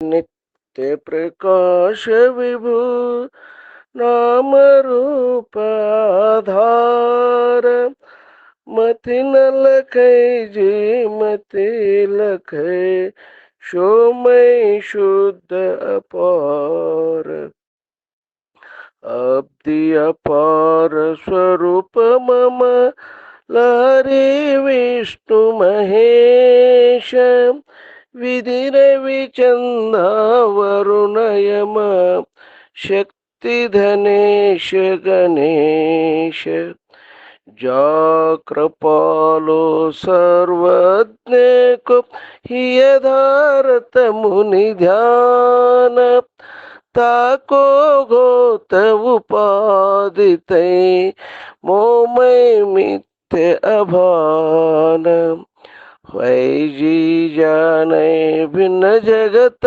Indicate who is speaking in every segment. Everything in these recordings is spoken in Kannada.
Speaker 1: नित्य प्रकाश विभु नाम रूप आधार मति न लखै जी मति लखै शोमय शुद्ध अपार अब्धि अपार स्वरूप मम लहरी विष्णु महेश विधिर विचंदा वरुण यम शक्ति धनेश गणेश जा कृपालो सर्वज्ञ को हियधारत मुनि ध्यान ताको गोत उपादित मोमय मिथ्य अभान वैजी जाने भिन्न जगत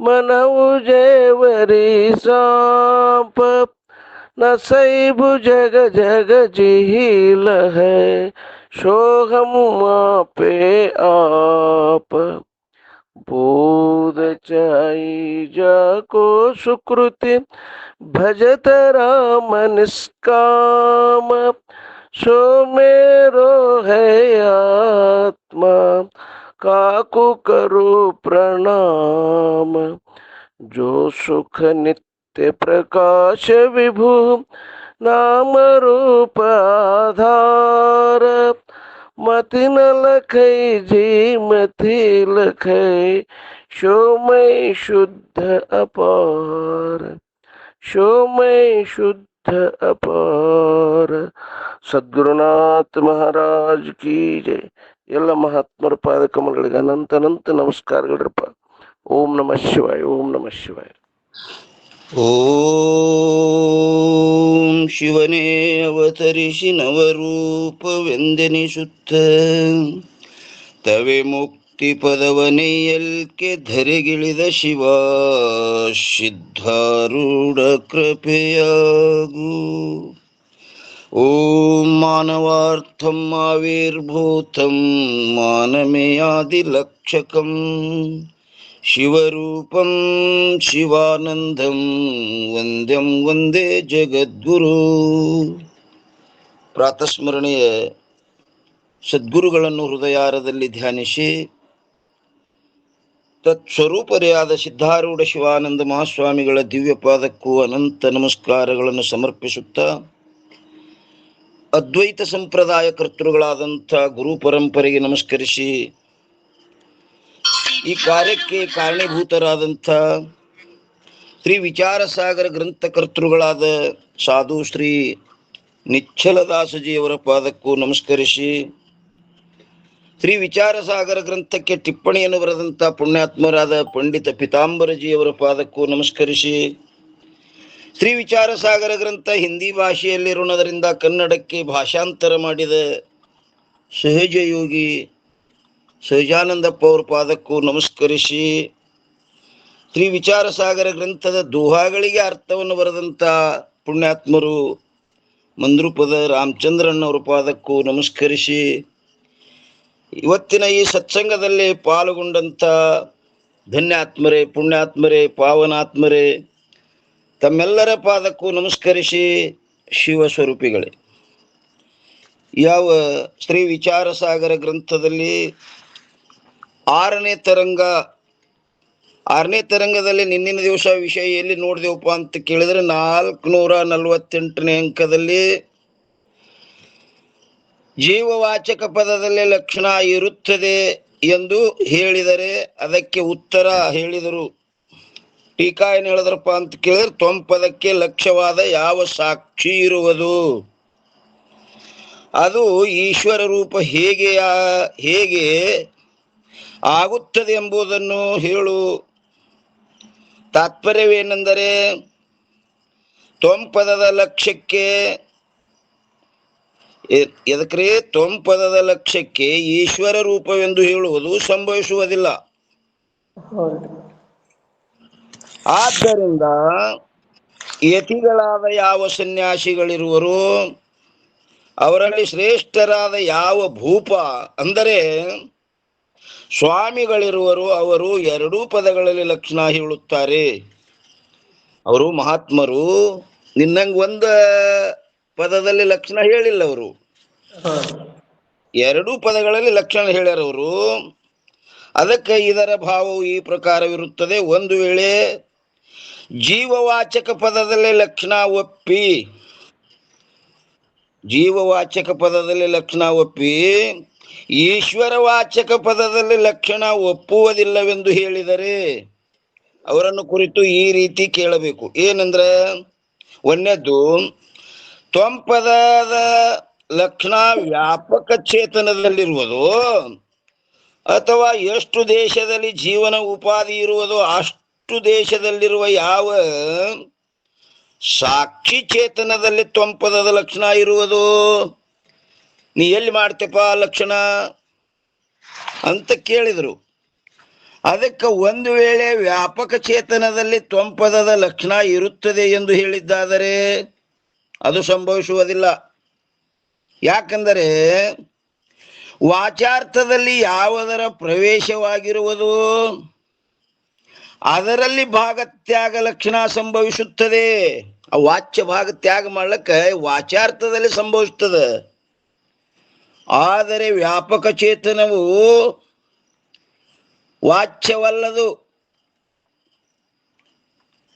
Speaker 1: मनऊ जयवरी सांप न सैभु जग जग जिहिल है सोहम पे आप बोध चाई जाको सुकृति भजत राम निष्काम सो मेरो है आत्मा काकु करो प्रणाम जो सुख नित्य प्रकाश विभु नाम रूप आधार मति न लखै जी मति लखै शोमय शुद्ध अपार शोमय शुद्ध अपार ಸದ್ಗುರುನಾಥ ಮಹಾರಾಜ್ ಕಿ ಜೈ. ಎಲ್ಲ ಮಹಾತ್ಮರ ಪಾದ ಕಮಲಗಳಿಗೆ ಅನಂತ ಅನಂತ ನಮಸ್ಕಾರಗಳ್ರಪ್ಪ. ಓಂ ನಮಃ ಶಿವಾಯ. ಓಂ ನಮಃ ಶಿವಾಯ.
Speaker 2: ಓಂ ಶಿವನೇ ಅವತರಿಸಿ ನವರೂಪವೆಂದೆನಿಸುತ್ತ ತವೆ ಮುಕ್ತಿ ಪದವನೆಯಲ್ಕೆ ಧರೆಗಿಳಿದ ಶಿವ ಸಿದ್ಧಾರೂಢ ಕೃಪೆಯಾಗು. ಓಂ ಮಾನವಾರ್ಥಂ ಆವಿರ್ಭೂತಂ ಮಾನಮೇಯಾದಿಲಕ್ಷಕಂ ಶಿವರೂಪಂ ಶಿವಾನಂದಂ ವಂದ್ಯಂ ವಂದೇ ಜಗದ್ಗುರು. ಪ್ರಾತಸ್ಮರಣೀಯ ಸದ್ಗುರುಗಳನ್ನು ಹೃದಯಾರದಲ್ಲಿ ಧ್ಯಾನಿಸಿ ತತ್ಸ್ವರೂಪರೆಯಾದ ಸಿದ್ಧಾರೂಢ ಶಿವಾನಂದ ಮಹಾಸ್ವಾಮಿಗಳ ದಿವ್ಯ ಪಾದಕ್ಕೂ ಅನಂತ ನಮಸ್ಕಾರಗಳನ್ನು ಸಮರ್ಪಿಸುತ್ತಾ ಅದ್ವೈತ ಸಂಪ್ರದಾಯ ಕರ್ತೃಗಳಾದಂಥ ಗುರು ಪರಂಪರೆಗೆ ನಮಸ್ಕರಿಸಿ ಈ ಕಾರ್ಯಕ್ಕೆ ಕಾರಣೀಭೂತರಾದಂಥ ಶ್ರೀ ವಿಚಾರಸಾಗರ ಗ್ರಂಥಕರ್ತೃಗಳಾದ ಸಾಧು ಶ್ರೀ ನಿಶ್ಚಲದಾಸಜಿಯವರ ಪಾದಕ್ಕೂ ನಮಸ್ಕರಿಸಿ ಶ್ರೀ ವಿಚಾರಸಾಗರ ಗ್ರಂಥಕ್ಕೆ ಟಿಪ್ಪಣಿಯನ್ನು ಬರೆದಂಥ ಪುಣ್ಯಾತ್ಮರಾದ ಪಂಡಿತ ಪಿತಾಂಬರಜಿಯವರ ಪಾದಕ್ಕೂ ನಮಸ್ಕರಿಸಿ ಶ್ರೀ ವಿಚಾರಸಾಗರ ಗ್ರಂಥ ಹಿಂದಿ ಭಾಷೆಯಲ್ಲಿರುವುದರಿಂದ ಕನ್ನಡಕ್ಕೆ ಭಾಷಾಂತರ ಮಾಡಿದ ಸಹಜಯೋಗಿ ಸಹಜಾನಂದಪ್ಪ ಅವರ ಪಾದಕ್ಕೂ ನಮಸ್ಕರಿಸಿ ಶ್ರೀ ವಿಚಾರಸಾಗರ ಗ್ರಂಥದ ದೋಹಾಗಳಿಗೆ ಅರ್ಥವನ್ನು ಬರೆದಂಥ ಪುಣ್ಯಾತ್ಮರು ಮಂದ್ರುಪದ ರಾಮಚಂದ್ರಣ್ಣವರ ಪಾದಕ್ಕೂ ನಮಸ್ಕರಿಸಿ ಇವತ್ತಿನ ಈ ಸತ್ಸಂಗದಲ್ಲಿ ಪಾಲ್ಗೊಂಡಂಥ ಧನ್ಯಾತ್ಮರೇ ಪುಣ್ಯಾತ್ಮರೇ ಪಾವನಾತ್ಮರೇ ತಮ್ಮೆಲ್ಲರ ಪಾದಕ್ಕೂ ನಮಸ್ಕರಿಸಿ ಶಿವಸ್ವರೂಪಿಗಳೇ. ಯಾವ ಶ್ರೀ ವಿಚಾರಸಾಗರ ಗ್ರಂಥದಲ್ಲಿ ಆರನೇ ತರಂಗದಲ್ಲಿ ನಿನ್ನಿನ ದಿವಸ ವಿಷಯ ಎಲ್ಲಿ ನೋಡಿದೆವಪ್ಪ ಅಂತ ಕೇಳಿದರೆ 448ನೇ ಅಂಕದಲ್ಲಿ ಜೀವವಾಚಕ ಪದದಲ್ಲಿ ಲಕ್ಷಣ ಇರುತ್ತದೆ ಎಂದು ಹೇಳಿದರೆ ಅದಕ್ಕೆ ಉತ್ತರ ಹೇಳಿದರು. ಟೀಕಾ ಏನು ಹೇಳಿದ್ರಪ್ಪ ಅಂತ ಕೇಳಿದ್ರೆ ತ್ವಂಪದಕ್ಕೆ ಲಕ್ಷ್ಯವಾದ ಯಾವ ಸಾಕ್ಷಿ ಇರುವುದು ಅದು ಈಶ್ವರ ರೂಪ ಹೇಗೆ ಆಗುತ್ತದೆ ಎಂಬುದನ್ನು ಹೇಳು. ತಾತ್ಪರ್ಯವೇನೆಂದರೆ ತ್ವಂಪದದ ಲಕ್ಷ್ಯಕ್ಕೆ ಎದಕ್ರೆ ತ್ವಂಪದದ ಲಕ್ಷ್ಯಕ್ಕೆ ಈಶ್ವರ ರೂಪವೆಂದು ಹೇಳುವುದು ಸಂಭವಿಸುವುದಿಲ್ಲ. ಆದ್ದರಿಂದ ಯತಿಗಳಾದ ಯಾವ ಸನ್ಯಾಸಿಗಳಿರುವರು ಅವರಲ್ಲಿ ಶ್ರೇಷ್ಠರಾದ ಯಾವ ಭೂಪ ಅಂದರೆ ಸ್ವಾಮಿಗಳಿರುವರು, ಅವರು ಎರಡೂ ಪದಗಳಲ್ಲಿ ಲಕ್ಷಣ ಹೇಳುತ್ತಾರೆ. ಅವರು ಮಹಾತ್ಮರು, ನಿನ್ನಂಗ್ ಒಂದ ಪದದಲ್ಲಿ ಲಕ್ಷಣ ಹೇಳಿಲ್ಲ. ಅವರು ಎರಡೂ ಪದಗಳಲ್ಲಿ ಲಕ್ಷಣ ಹೇಳ್ಯಾರ ಅವರು. ಅದಕ್ಕೆ ಇದರ ಭಾವವು ಈ ಪ್ರಕಾರವಿರುತ್ತದೆ. ಒಂದು ವೇಳೆ ಜೀವವಾಚಕ ಪದದಲ್ಲಿ ಲಕ್ಷಣ ಒಪ್ಪಿ, ಜೀವವಾಚಕ ಪದದಲ್ಲಿ ಲಕ್ಷಣ ಒಪ್ಪಿ ಈಶ್ವರವಾಚಕ ಪದದಲ್ಲಿ ಲಕ್ಷಣ ಒಪ್ಪುವುದಿಲ್ಲವೆಂದು ಹೇಳಿದರೆ ಅವರನ್ನು ಕುರಿತು ಈ ರೀತಿ ಕೇಳಬೇಕು. ಏನಂದ್ರೆ, ಒಂದನೇದ್ದು, ತ್ವಂಪದದ ಲಕ್ಷಣ ವ್ಯಾಪಕ ಚೇತನದಲ್ಲಿರುವುದು ಅಥವಾ ಎಷ್ಟು ದೇಶದಲ್ಲಿ ಜೀವನ ಉಪಾಧಿ ಇರುವುದೋ ಅಷ್ಟು ದೇಶದಲ್ಲಿರುವ ಯಾವ ಸಾಕ್ಷಿ ಚೇತನದಲ್ಲಿ ತ್ವಂಪದದ ಲಕ್ಷಣ ಇರುವುದು. ನೀ ಎಲ್ಲಿ ಮಾಡ್ತೇಪ ಲಕ್ಷಣ ಅಂತ ಕೇಳಿದ್ರು. ಅದಕ್ಕೆ ಒಂದು ವೇಳೆ ವ್ಯಾಪಕ ಚೇತನದಲ್ಲಿ ತ್ವಂಪದದ ಲಕ್ಷಣ ಇರುತ್ತದೆ ಎಂದು ಹೇಳಿದ್ದಾದರೆ ಅದು ಸಂಭವಿಸುವುದಿಲ್ಲ. ಯಾಕಂದರೆ ವಾಚಾರ್ಥದಲ್ಲಿ ಯಾವುದರ ಪ್ರವೇಶವಾಗಿರುವುದು ಅದರಲ್ಲಿ ಭಾಗತ್ಯಾಗ ಲಕ್ಷಣ ಸಂಭವಿಸುತ್ತದೆ. ಆ ವಾಚ್ಯ ಭಾಗ ತ್ಯಾಗ ಮಾಡ್ಲಿಕ್ಕೆ ವಾಚಾರ್ಥದಲ್ಲಿ ಸಂಭವಿಸುತ್ತದೆ. ಆದರೆ ವ್ಯಾಪಕ ಚೇತನವು ವಾಚ್ಯವಲ್ಲದು.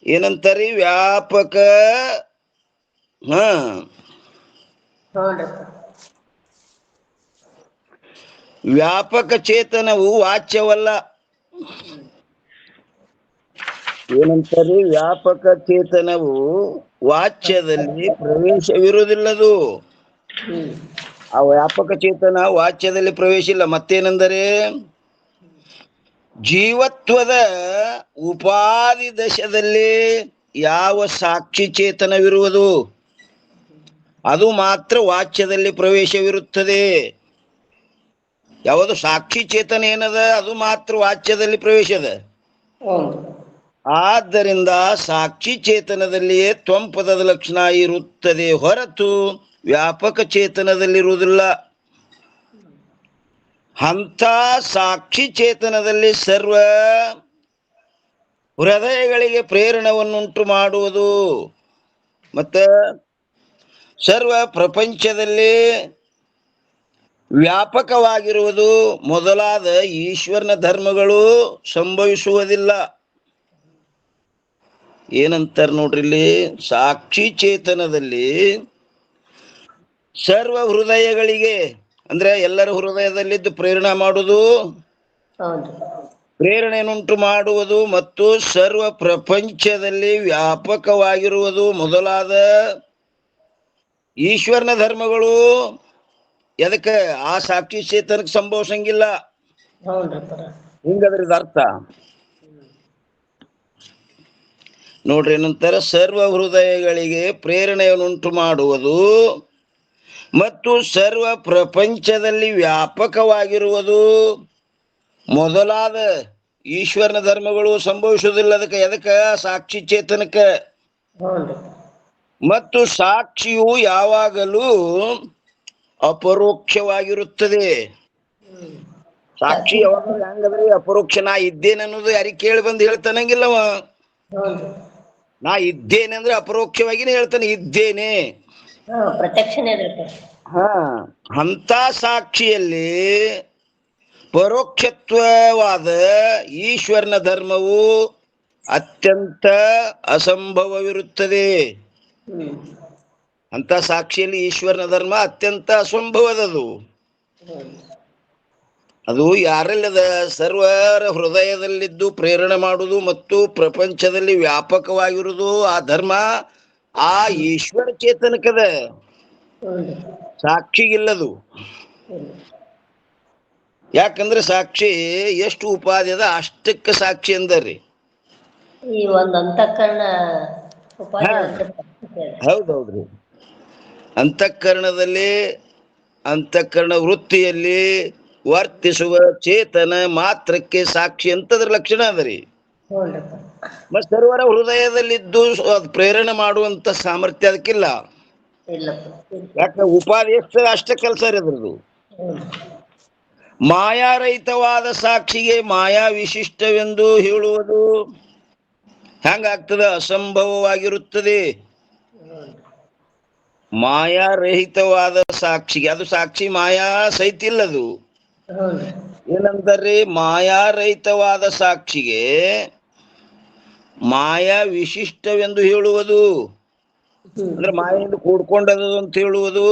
Speaker 2: ಏನಂತಾರಿ? ವ್ಯಾಪಕ ವ್ಯಾಪಕ ಚೇತನವು ವಾಚ್ಯವಲ್ಲ. ಏನಂತಾರೆ? ವ್ಯಾಪಕ ಚೇತನವು ವಾಚ್ಯದಲ್ಲಿ ಪ್ರವೇಶವಿರುವುದಿಲ್ಲದು. ಆ ವ್ಯಾಪಕ ಚೇತನ ವಾಚ್ಯದಲ್ಲಿ ಪ್ರವೇಶ ಇಲ್ಲ. ಮತ್ತೇನೆಂದರೆ, ಜೀವತ್ವದ ಉಪಾಧಿ ದಶದಲ್ಲಿ ಯಾವ ಸಾಕ್ಷಿ ಚೇತನವಿರುವುದು ಅದು ಮಾತ್ರ ವಾಚ್ಯದಲ್ಲಿ ಪ್ರವೇಶವಿರುತ್ತದೆ. ಯಾವುದು ಸಾಕ್ಷಿ ಚೇತನ ಏನದ ಅದು ಮಾತ್ರ ವಾಚ್ಯದಲ್ಲಿ ಪ್ರವೇಶದ. ಆದ್ದರಿಂದ ಸಾಕ್ಷಿ ಚೇತನದಲ್ಲಿಯೇ ತ್ವಂಪದದ ಲಕ್ಷಣ ಇರುತ್ತದೆ, ಹೊರತು ವ್ಯಾಪಕ ಚೇತನದಲ್ಲಿರುವುದಿಲ್ಲ. ಅಂಥ ಸಾಕ್ಷಿ ಚೇತನದಲ್ಲಿ ಸರ್ವ ಹೃದಯಗಳಿಗೆ ಪ್ರೇರಣವನ್ನುಂಟು ಮಾಡುವುದು ಮತ್ತು ಸರ್ವ ಪ್ರಪಂಚದಲ್ಲಿ ವ್ಯಾಪಕವಾಗಿರುವುದು ಮೊದಲಾದ ಈಶ್ವರನ ಧರ್ಮಗಳು ಸಂಭವಿಸುವುದಿಲ್ಲ. ಏನಂತಾರೆ ನೋಡ್ರಿ ಇಲ್ಲಿ, ಸಾಕ್ಷಿ ಚೇತನದಲ್ಲಿ ಸರ್ವ ಹೃದಯಗಳಿಗೆ ಅಂದ್ರೆ ಎಲ್ಲರ ಹೃದಯದಲ್ಲಿದ್ದು ಪ್ರೇರಣೆ ಮಾಡುವುದು, ಪ್ರೇರಣೆಯನ್ನುಂಟು ಮಾಡುವುದು ಮತ್ತು ಸರ್ವ ಪ್ರಪಂಚದಲ್ಲಿ ವ್ಯಾಪಕವಾಗಿರುವುದು ಮೊದಲಾದ ಈಶ್ವರನ ಧರ್ಮಗಳು ಎದಕ್ಕೆ ಆ ಸಾಕ್ಷಿ ಚೇತನಕ್ಕೆ ಸಂಭವಿಸಂಗಿಲ್ಲ. ಹಿಂಗದ್ರದ ಅರ್ಥ ನೋಡ್ರಿ. ಏನಂತಾರೆ? ಸರ್ವ ಹೃದಯಗಳಿಗೆ ಪ್ರೇರಣೆಯನ್ನುಂಟು ಮಾಡುವುದು ಮತ್ತು ಸರ್ವ ಪ್ರಪಂಚದಲ್ಲಿ ವ್ಯಾಪಕವಾಗಿರುವುದು ಮೊದಲಾದ ಈಶ್ವರನ ಧರ್ಮಗಳು ಸಂಭವಿಸುವುದಿಲ್ಲ. ಅದಕ್ಕೆ ಎದಕ್ಕೆ? ಸಾಕ್ಷಿ ಚೇತನಕ್ಕೆ. ಮತ್ತು ಸಾಕ್ಷಿಯು ಯಾವಾಗಲೂ ಅಪರೋಕ್ಷವಾಗಿರುತ್ತದೆ. ಸಾಕ್ಷಿ ಯಾವಾಗ ಹೆಂಗದ್ರಿ? ಅಪರೋಕ್ಷ. ನಾ ಇದ್ದೇನೆ ಅನ್ನೋದು ಯಾರಿಗೆ ಕೇಳಿ ಬಂದು ಹೇಳ್ತಾನಂಗಿಲ್ಲವ. ನಾ ಇದ್ದೇನೆ ಅಂದ್ರೆ ಅಪರೋಕ್ಷವಾಗಿನೇ ಹೇಳ್ತಾನೆ, ಇದ್ದೇನೆ. ಅಂತ ಸಾಕ್ಷಿಯಲ್ಲಿ ಪರೋಕ್ಷತ್ವವಾದ ಈಶ್ವರನ ಧರ್ಮವು ಅತ್ಯಂತ ಅಸಂಭವವಿರುತ್ತದೆ. ಅಂತ ಸಾಕ್ಷಿಯಲ್ಲಿ ಈಶ್ವರನ ಧರ್ಮ ಅತ್ಯಂತ ಅಸಂಭವದದು. ಅದು ಯಾರೆಲ್ಲದ ಸರ್ವರ ಹೃದಯದಲ್ಲಿದ್ದು ಪ್ರೇರಣೆ ಮಾಡುವುದು ಮತ್ತು ಪ್ರಪಂಚದಲ್ಲಿ ವ್ಯಾಪಕವಾಗಿರುವುದು ಆ ಧರ್ಮ ಆ ಈಶ್ವರ ಚೇತನಕ್ಕದ, ಸಾಕ್ಷಿಗಿಲ್ಲದು. ಯಾಕಂದ್ರೆ ಸಾಕ್ಷಿ ಎಷ್ಟು ಉಪಾಧಿ ಅದ ಅಷ್ಟಕ್ಕೆ ಸಾಕ್ಷಿ ಅಂದರಿ. ಹೌದೌದ್ರಿ. ಅಂತಃಕರಣದಲ್ಲಿ ಅಂತಃಕರಣ ವೃತ್ತಿಯಲ್ಲಿ ವರ್ತಿಸುವ ಚೇತನ ಮಾತ್ರಕ್ಕೆ ಸಾಕ್ಷಿ ಅಂತದ್ರ ಲಕ್ಷಣ ಅದರಿ. ಮತ್ ಸರ್ವರ ಹೃದಯದಲ್ಲಿದ್ದು ಪ್ರೇರಣೆ ಮಾಡುವಂತ ಸಾಮರ್ಥ್ಯ ಅದಕ್ಕಿಲ್ಲ. ಯಾಕೆ? ಉಪಾಧಿ ಎಷ್ಟು ಅಷ್ಟೇ ಕೆಲಸ ರೀ ಅದ್ರದ್ದು. ಮಾಯಾರಹಿತವಾದ ಸಾಕ್ಷಿಗೆ ಮಾಯಾ ವಿಶಿಷ್ಟವೆಂದು ಹೇಳುವುದು ಹೆಂಗಾಗ್ತದೆ? ಅಸಂಭವವಾಗಿರುತ್ತದೆ. ಮಾಯಾರಹಿತವಾದ ಸಾಕ್ಷಿಗೆ, ಅದು ಸಾಕ್ಷಿ ಮಾಯಾ ಸಹಿತ ಇಲ್ಲದು. ಏನಂತಾರೆ? ಮಾಯಾರಹಿತವಾದ ಸಾಕ್ಷಿಗೆ ಮಾಯಾ ವಿಶಿಷ್ಟವೆಂದು ಹೇಳುವುದು ಅಂದ್ರೆ ಮಾಯೆಯಿಂದ ಕೂಡ್ಕೊಂಡದು ಅಂತ ಹೇಳುವುದು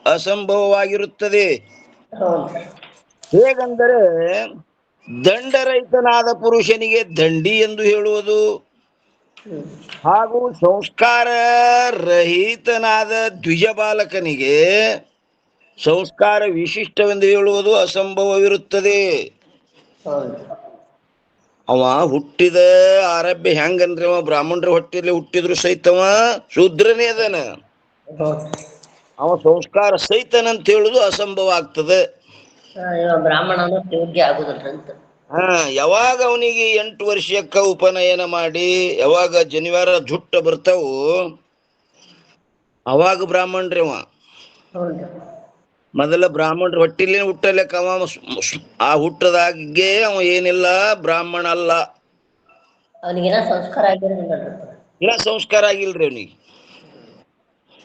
Speaker 2: ಅಸಂಭವವಾಗಿರುತ್ತದೆ. ಹೇಗಂದರೆ ದಂಡರಹಿತನಾದ ಪುರುಷನಿಗೆ ದಂಡಿ ಎಂದು ಹೇಳುವುದು ಹಾಗೂ ಸಂಸ್ಕಾರ ರಹಿತನಾದ ದ್ವಿಜ ಬಾಲಕನಿಗೆ ಸಂಸ್ಕಾರ ವಿಶಿಷ್ಟವೆಂದು ಹೇಳುವುದು ಅಸಂಭವವಿರುತ್ತದೆ. ಅವ ಹುಟ್ಟಿದ ಆರಭ್ಯ ಹೆಂಗಂದ್ರೆ ಅವ ಬ್ರಾಹ್ಮಣರ ಹೊಟ್ಟೆಯಲ್ಲಿ ಹುಟ್ಟಿದ್ರು ಸಹಿತವ ಶೂದ್ರನೇ ಅದನ. ಅವ ಸಂಸ್ಕಾರ ಸಹಿತನಂತ ಹೇಳುದು ಅಸಂಭವ ಆಗ್ತದೆ.
Speaker 3: ಯೋಗ್ಯ ಆಗುದಿಲ್ಲ.
Speaker 2: ಯಾವಾಗ ಅವನಿಗೆ 8 ವರ್ಷಕ್ಕ ಉಪನಯನ ಮಾಡಿ ಯಾವಾಗ ಜನಿವಾರ ಜುಟ್ಟ ಬರ್ತಾವು ಅವಾಗ ಬ್ರಾಹ್ಮಣ್ರಿ ಅವ. ಮೊದಲ ಬ್ರಾಹ್ಮಣರ ಹೊಟ್ಟಿಲಿ ಹುಟ್ಟಲೆಕ್ಕ ಅವ ಆ ಹುಟ್ಟದಾಗೆ ಅವ ಏನಿಲ್ಲ, ಬ್ರಾಹ್ಮಣ ಅಲ್ಲ.
Speaker 3: ಅವನಿಗಿನ ಸಂಸ್ಕಾರ ಆಗಿರೋದಿಲ್ಲ,
Speaker 2: ಇನ್ನ ಸಂಸ್ಕಾರ ಆಗಿಲ್ರಿ ಅವನಿಗೆ.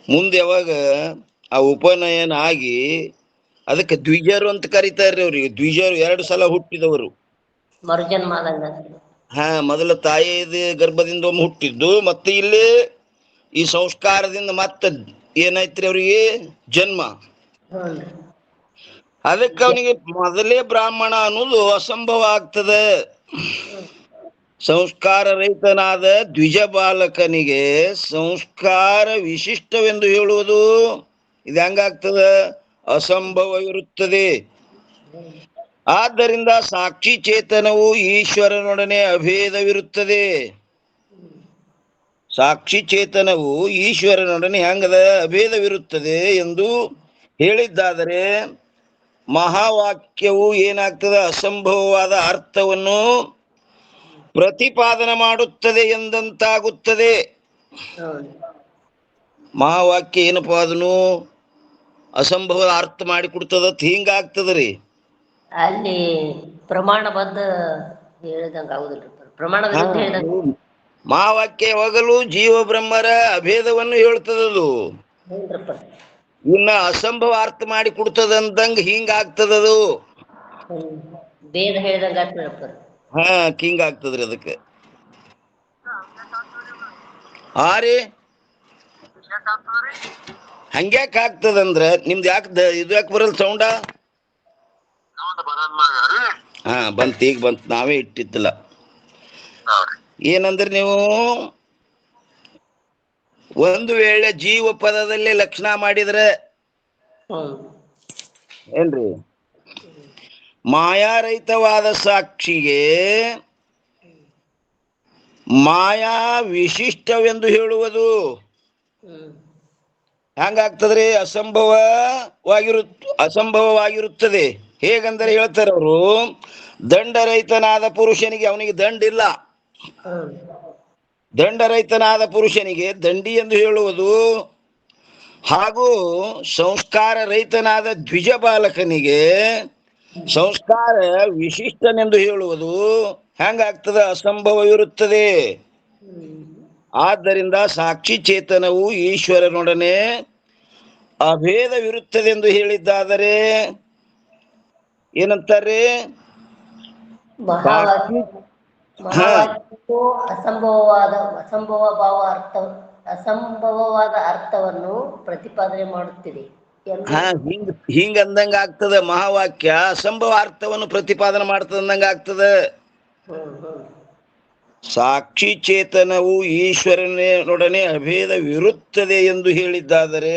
Speaker 2: ಮುಂದೆ ಯಾವಾಗ ಆ ಉಪನಯನ ಆಗಿ ಅದಕ್ಕೆ ದ್ವಿಜರು ಅಂತ ಕರೀತಾರ್ರಿ ಅವ್ರಿಗೆ. ದ್ವಿಜರು 2 ಸಲ ಹುಟ್ಟಿದವರು.
Speaker 3: ಮರುಜನ್ಮ ಆದಂಗ.
Speaker 2: ಮೊದಲ ತಾಯಿಯ ಗರ್ಭದಿಂದ ಒಮ್ಮೆ ಹುಟ್ಟಿದ್ದು, ಮತ್ತೆ ಇಲ್ಲಿ ಈ ಸಂಸ್ಕಾರದಿಂದ ಮತ್ತೆ ಏನಾಯ್ತ್ರಿ ಅವ್ರಿಗೆ ಜನ್ಮ. ಅದಕ್ಕೆ ಅವನಿಗೆ ಮೊದಲೇ ಬ್ರಾಹ್ಮಣ ಅನ್ನೋದು ಅಸಂಭವ ಆಗ್ತದೆ. ಸಂಸ್ಕಾರ ರಹಿತನಾದ ದ್ವಿಜ ಬಾಲಕನಿಗೆ ಸಂಸ್ಕಾರ ವಿಶಿಷ್ಟವೆಂದು ಹೇಳುವುದು ಇದು ಹೆಂಗಾಗ್ತದ? ಅಸಂಭವವಿರುತ್ತದೆ. ಆದ್ದರಿಂದ ಸಾಕ್ಷಿ ಚೇತನವು ಈಶ್ವರನೊಡನೆ ಅಭೇದವಿರುತ್ತದೆ. ಸಾಕ್ಷಿ ಚೇತನವು ಈಶ್ವರನೊಡನೆ ಹೆಂಗದ? ಅಭೇದವಿರುತ್ತದೆ ಎಂದು ಹೇಳಿದ್ದಾದರೆ ಮಹಾವಾಕ್ಯವು ಏನಾಗ್ತದೆ? ಅಸಂಭವವಾದ ಅರ್ಥವನ್ನು ಪ್ರತಿಪಾದನೆ ಮಾಡುತ್ತದೆ ಎಂದಂತಾಗುತ್ತದೆ. ಮಹಾವಾಕ್ಯ ಏನಪ್ಪ? ಅದನ್ನು ಅಸಂಭವದ ಅರ್ಥ ಮಾಡಿ ಕೊಡ್ತದ, ಹಿಂಗಾಗ್ತದ್ರಿ.
Speaker 3: ಅಲ್ಲಿ ಪ್ರಮಾಣಬದ್ಧ ಹೇಳಿದಂಗ ಆಗುದಿಲ್ಲ. ಪ್ರಮಾಣ ವಿರುದ್ಧ ಹೇಳಿದಂಗ.
Speaker 2: ಮಹಾವಾಕ್ಯ ಯಾವಾಗಲೂ ಜೀವ ಬ್ರಹ್ಮರ ಅಭೇದವನ್ನು ಹೇಳ್ತದದು. ಇನ್ನ ಅಸಂಭವ ಅರ್ಥ ಮಾಡಿ ಕೊಡ್ತದಂದಂಗ ಹಿಂಗಾಗ್ತದದು.
Speaker 3: ಭೇದ ಹೇಳಿದಂಗ ಆಗ್ತದಪ್ಪ.
Speaker 2: ಹಿಂಗಾಗ್ತದ್ರಿ. ಅದಕ್ಕೆ ರೀ ಹಂಗ್ಯಾಕ ಆಗ್ತದಂದ್ರ ನಿಮ್ದು ಇದು ಯಾಕೆ ಬರಲ್ ಸೌಂಡ? ಬಂತ, ಈಗ ಬಂತ. ನಾವೇ ಇಟ್ಟಿತ್ತಲ್ಲ. ಏನಂದ್ರೆ ನೀವು ಒಂದು ವೇಳೆ ಜೀವ ಪದದಲ್ಲಿ ಲಕ್ಷಣ ಮಾಡಿದ್ರೆ ಏನ್ರಿ, ಮಾಯಾರಹಿತವಾದ ಸಾಕ್ಷಿಗೆ ಮಾಯಾ ವಿಶಿಷ್ಟವೆಂದು ಹೇಳುವುದು ಹೆಂಗಾಗ್ತದ್ರಿ? ಅಸಂಭವವಾಗಿರುತ್ತದೆ. ಹೇಗಂದರೆ ಹೇಳ್ತಾರೆ ಅವರು, ದಂಡರಹಿತನಾದ ಪುರುಷನಿಗೆ ಅವನಿಗೆ ದಂಡಿಲ್ಲ. ದಂಡರಹಿತನಾದ ಪುರುಷನಿಗೆ ದಂಡಿ ಎಂದು ಹೇಳುವುದು ಹಾಗೂ ಸಂಸ್ಕಾರ ರಹಿತನಾದ ದ್ವಿಜ ಬಾಲಕನಿಗೆ ಸಂಸ್ಕಾರ ವಿಶಿಷ್ಟನೆಂದು ಹೇಳುವುದು ಹೆಂಗಾಗ್ತದೆ? ಅಸಂಭವವಿರುತ್ತದೆ. ಆದ್ದರಿಂದ ಸಾಕ್ಷಿ ಚೇತನವು ಈಶ್ವರನೊಡನೆ ಅಭೇದವಿರುತ್ತದೆ ಎಂದು ಹೇಳಿದ್ದಾದರೆ ಏನಂತಾರೆ?
Speaker 3: ಅಸಂಭವವಾದ ಅರ್ಥವನ್ನು ಪ್ರತಿಪಾದನೆ ಮಾಡುತ್ತಿದೆ.
Speaker 2: ಹಿಂಗಂದಂಗ ಆಗ್ತದ. ಮಹಾವಾಕ್ಯ ಅಸಂಭವ ಅರ್ಥವನ್ನು ಪ್ರತಿಪಾದನೆ ಮಾಡ್ತದ ಅಂದಂಗ ಆಗ್ತದ. ಸಾಕ್ಷಿ ಚೇತನವು ಈಶ್ವರನೊಡನೆ ಅಭೇದವಿರುತ್ತದೆ ಎಂದು ಹೇಳಿದ್ದಾದರೆ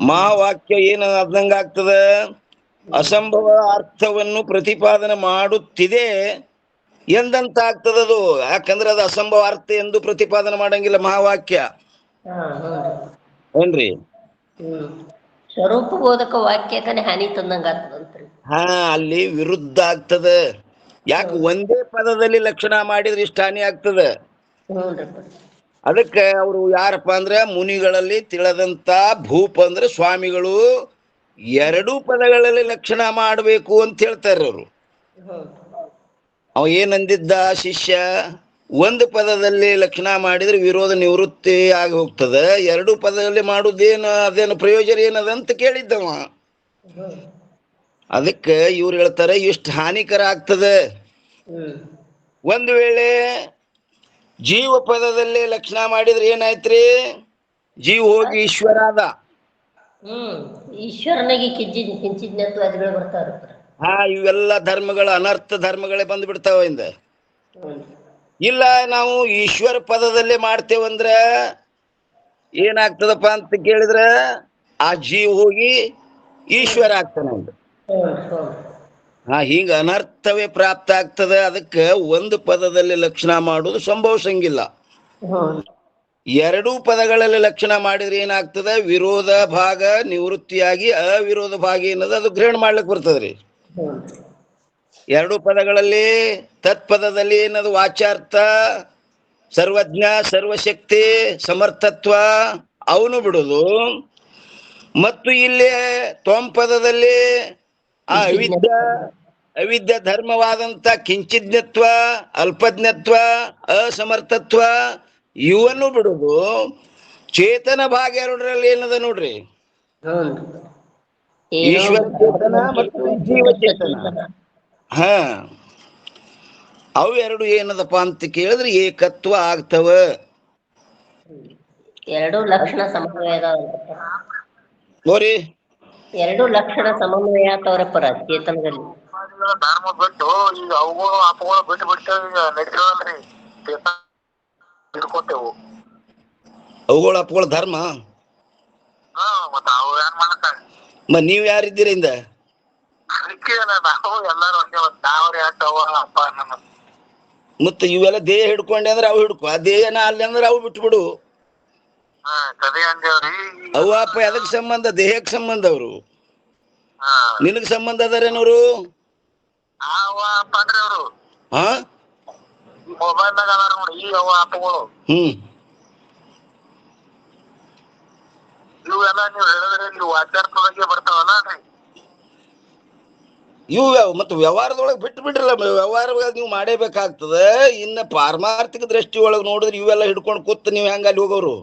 Speaker 2: ಮಹಾವಾಕ್ಯ ಏನಂದಂಗ ಆಗ್ತದ? ಅಸಂಭವ ಅರ್ಥವನ್ನು ಪ್ರತಿಪಾದನೆ ಮಾಡುತ್ತಿದೆ ಎಂದಂತ ಆಗ್ತದದು. ಯಾಕಂದ್ರೆ ಅದು ಅಸಂಭವ ಅರ್ಥ ಎಂದು ಪ್ರತಿಪಾದನೆ ಮಾಡಂಗಿಲ್ಲ ಮಹಾವಾಕ್ಯ. ಏನ್ರಿ?
Speaker 3: ಸ್ವರೂಪ ಬೋಧಕ ವಾಕ್ಯಕನೇ ಹಾನಿ ತಂದಂಗ ಆಗ್ತದಂತ್ರಿ.
Speaker 2: ಅಲ್ಲಿ ವಿರುದ್ಧ ಆಗ್ತದ. ಯಾಕೆ? ಒಂದೇ ಪದದಲ್ಲಿ ಲಕ್ಷಣ ಮಾಡಿದ್ರೆ ಇಷ್ಟ ಹಾನಿ ಆಗ್ತದ. ಅದಕ್ಕೆ ಅವರು ಯಾರಪ್ಪ ಅಂದ್ರೆ ಮುನಿಗಳಲ್ಲಿ ತಿಳಿದಂತ ಭೂಪ ಅಂದ್ರೆ ಸ್ವಾಮಿಗಳು ಎರಡೂ ಪದಗಳಲ್ಲಿ ಲಕ್ಷಣ ಮಾಡಬೇಕು ಅಂತ ಹೇಳ್ತಾರೆ ಅವರು. ಅವ ಏನಂದಿದ್ದ ಶಿಷ್ಯ, ಒಂದು ಪದದಲ್ಲಿ ಲಕ್ಷಣ ಮಾಡಿದ್ರೆ ವಿರೋಧ ನಿವೃತ್ತಿ ಆಗಿ ಹೋಗ್ತದ, ಎರಡು ಪದದಲ್ಲಿ ಮಾಡುದೇನು ಅದೇನು ಪ್ರಯೋಜನ ಏನದ ಅಂತ ಕೇಳಿದ್ದವ. ಅದಕ್ಕೆ ಇವ್ರು ಹೇಳ್ತಾರೆ ಇಷ್ಟು ಹಾನಿಕರ ಆಗ್ತದೆ. ಒಂದು ವೇಳೆ ಜೀವ ಪದದಲ್ಲಿ ಲಕ್ಷಣ ಮಾಡಿದ್ರೆ ಏನಾಯ್ತ್ರಿ, ಜೀವ ಹೋಗಿ ಈಶ್ವರ ಆದ.
Speaker 3: ಈಶ್ವರನಿಗೆ ಕಿಂಚಿಜ್ಞತ್ವಾದಿಗಳು ಬರ್ತಾರ.
Speaker 2: ಇವೆಲ್ಲ ಧರ್ಮಗಳು ಅನರ್ಥ ಧರ್ಮಗಳೇ ಬಂದು ಬಿಡ್ತಾವ ಇಂದ. ಇಲ್ಲ ನಾವು ಈಶ್ವರ ಪದದಲ್ಲೇ ಮಾಡ್ತೇವಂದ್ರ ಏನಾಗ್ತದಪ್ಪ ಅಂತ ಕೇಳಿದ್ರ ಆ ಜೀವ ಹೋಗಿ ಈಶ್ವರ ಆಗ್ತಾನೆ ಅಂತ. ಹಿಂಗ ಅನರ್ಥವೇ ಪ್ರಾಪ್ತ ಆಗ್ತದೆ. ಅದಕ್ಕೆ ಒಂದು ಪದದಲ್ಲಿ ಲಕ್ಷಣ ಮಾಡುವುದು ಸಂಭವಿಸಂಗಿಲ್ಲ. ಎರಡೂ ಪದಗಳಲ್ಲಿ ಲಕ್ಷಣ ಮಾಡಿದ್ರೆ ಏನಾಗ್ತದೆ, ವಿರೋಧ ಭಾಗ ನಿವೃತ್ತಿಯಾಗಿ ಅವಿರೋಧ ಭಾಗ ಏನದ ಅದು ಗ್ರಹಣ ಮಾಡ್ಲಿಕ್ಕೆ ಬರ್ತದ್ರಿ. ಎರಡು ಪದಗಳಲ್ಲಿ ತತ್ಪದದಲ್ಲಿ ಏನದು ವಾಚಾರ್ಥ, ಸರ್ವಜ್ಞ, ಸರ್ವಶಕ್ತಿ, ಸಮರ್ಥತ್ವ ಅವನು ಬಿಡುದು. ಮತ್ತು ಇಲ್ಲಿ ತ್ವಂಪದದಲ್ಲಿ ಆ ಅವಿದ್ಯ ಧರ್ಮವಾದಂತ ಕಿಂಚಿಜ್ಞತ್ವ, ಅಲ್ಪಜ್ಞತ್ವ, ಅಸಮರ್ಥತ್ವ ಇವನ್ನು ಬಿಡುದು. ಚೇತನ ಭಾಗ ಎರಡರಲ್ಲಿ ಏನದ ನೋಡ್ರಿ, ಈಶ್ವರ ಚೇತನ ಮತ್ತು ಜೀವ ಚೇತನ. ಅವು ಎರಡು ಏನದಪ್ಪ ಅಂತ ಕೇಳಿದ್ರೆ ಏಕತ್ವ ಆಗ್ತವ.
Speaker 3: ಎರಡು ಲಕ್ಷಣ ಸಮನ್ವಯ
Speaker 2: ನೋಡ್ರಿ,
Speaker 3: ಎರಡು ಲಕ್ಷಣ ಸಮನ್ವಯ ಆತವ್ರಪ್ಪರ ಚೇತನದಲ್ಲಿ.
Speaker 4: ಧರ್ಮ ಬಿಟ್ಟು ಈಗ ಅವುಗಳು ಅಪಗಳು ಬಿಟ್ಟು ನಡೀತೇವಲ್ರಿ, ಹಿಡ್ಕೊತೇವು
Speaker 2: ಅವುಗಳ ಅಪ್ಪಗಳ ಧರ್ಮ.
Speaker 4: ಮತ್ತ ಅವು ಏನ್ ಮಾಡಕ್ಕ
Speaker 2: ನೀವ್ ಯಾರಿದ್ದೀರಿ ಇಂದ?
Speaker 4: ಅದಕ್ಕೆ ನಾವು ಎಲ್ಲಾರು ತಾವ್ರಿ ಆಟವ ಅಪ್ಪ ನಮ್ಮ.
Speaker 2: ಮತ್ತೆ ಇವೆಲ್ಲ ದೇಹ ಹಿಡ್ಕೊಂಡೆ ಅಂದ್ರೆ ಅವು ಹಿಡ್ಕೊ, ಆ ದೇಹನ ಅಲ್ಲಿ ಅಂದ್ರೆ ಅವು ಬಿಟ್ಬಿಡು.
Speaker 4: ಕದೆ ಅಂದೇವ್ರಿ.
Speaker 2: ಅವು ಅಪ್ಪ ಎದಕ್ ಸಂಬಂಧ? ದೇಹಕ್ಕೆ ಸಂಬಂಧ. ಅವರು ನಿನಗ್ ಸಂಬಂಧ ಅದಾರೇನವ್ರು?
Speaker 4: ಅಪ್ಪಾನ್ರಿ ಅವ್ರು ಮೊಬೈಲ್ನಾಗ ಅದಾರ ನೋಡಿ ಈ ಅವ ಅಪ್ಪಗಳು. ಇವೆಲ್ಲ ನೀವ್ ಹೇಳಿದ್ರೆ ಇಲ್ಲಿ ವಾಚಾರ್ಥದೊಳಗೆ ಬರ್ತಾವಲ್ಲ.
Speaker 2: ಇವು ಮತ್ತೆ ವ್ಯವಹಾರದೊಳಗೆ ಬಿಟ್ಟು ಬಿಡ್ರಲ್ಲ, ವ್ಯವಹಾರ ನೀವು ಮಾಡೇಬೇಕಾಗ್ತದ. ಇನ್ನ ಪಾರಮಾರ್ಥಿಕ ದೃಷ್ಟಿ ಒಳಗೆ ನೋಡಿದ್ರೆ ಇವೆಲ್ಲ ಹಿಡ್ಕೊಂಡು ಕೂತ್ ನೀವ್ ಹೆಂಗ ಅಲ್ಲಿ ಹೋಗೋರು?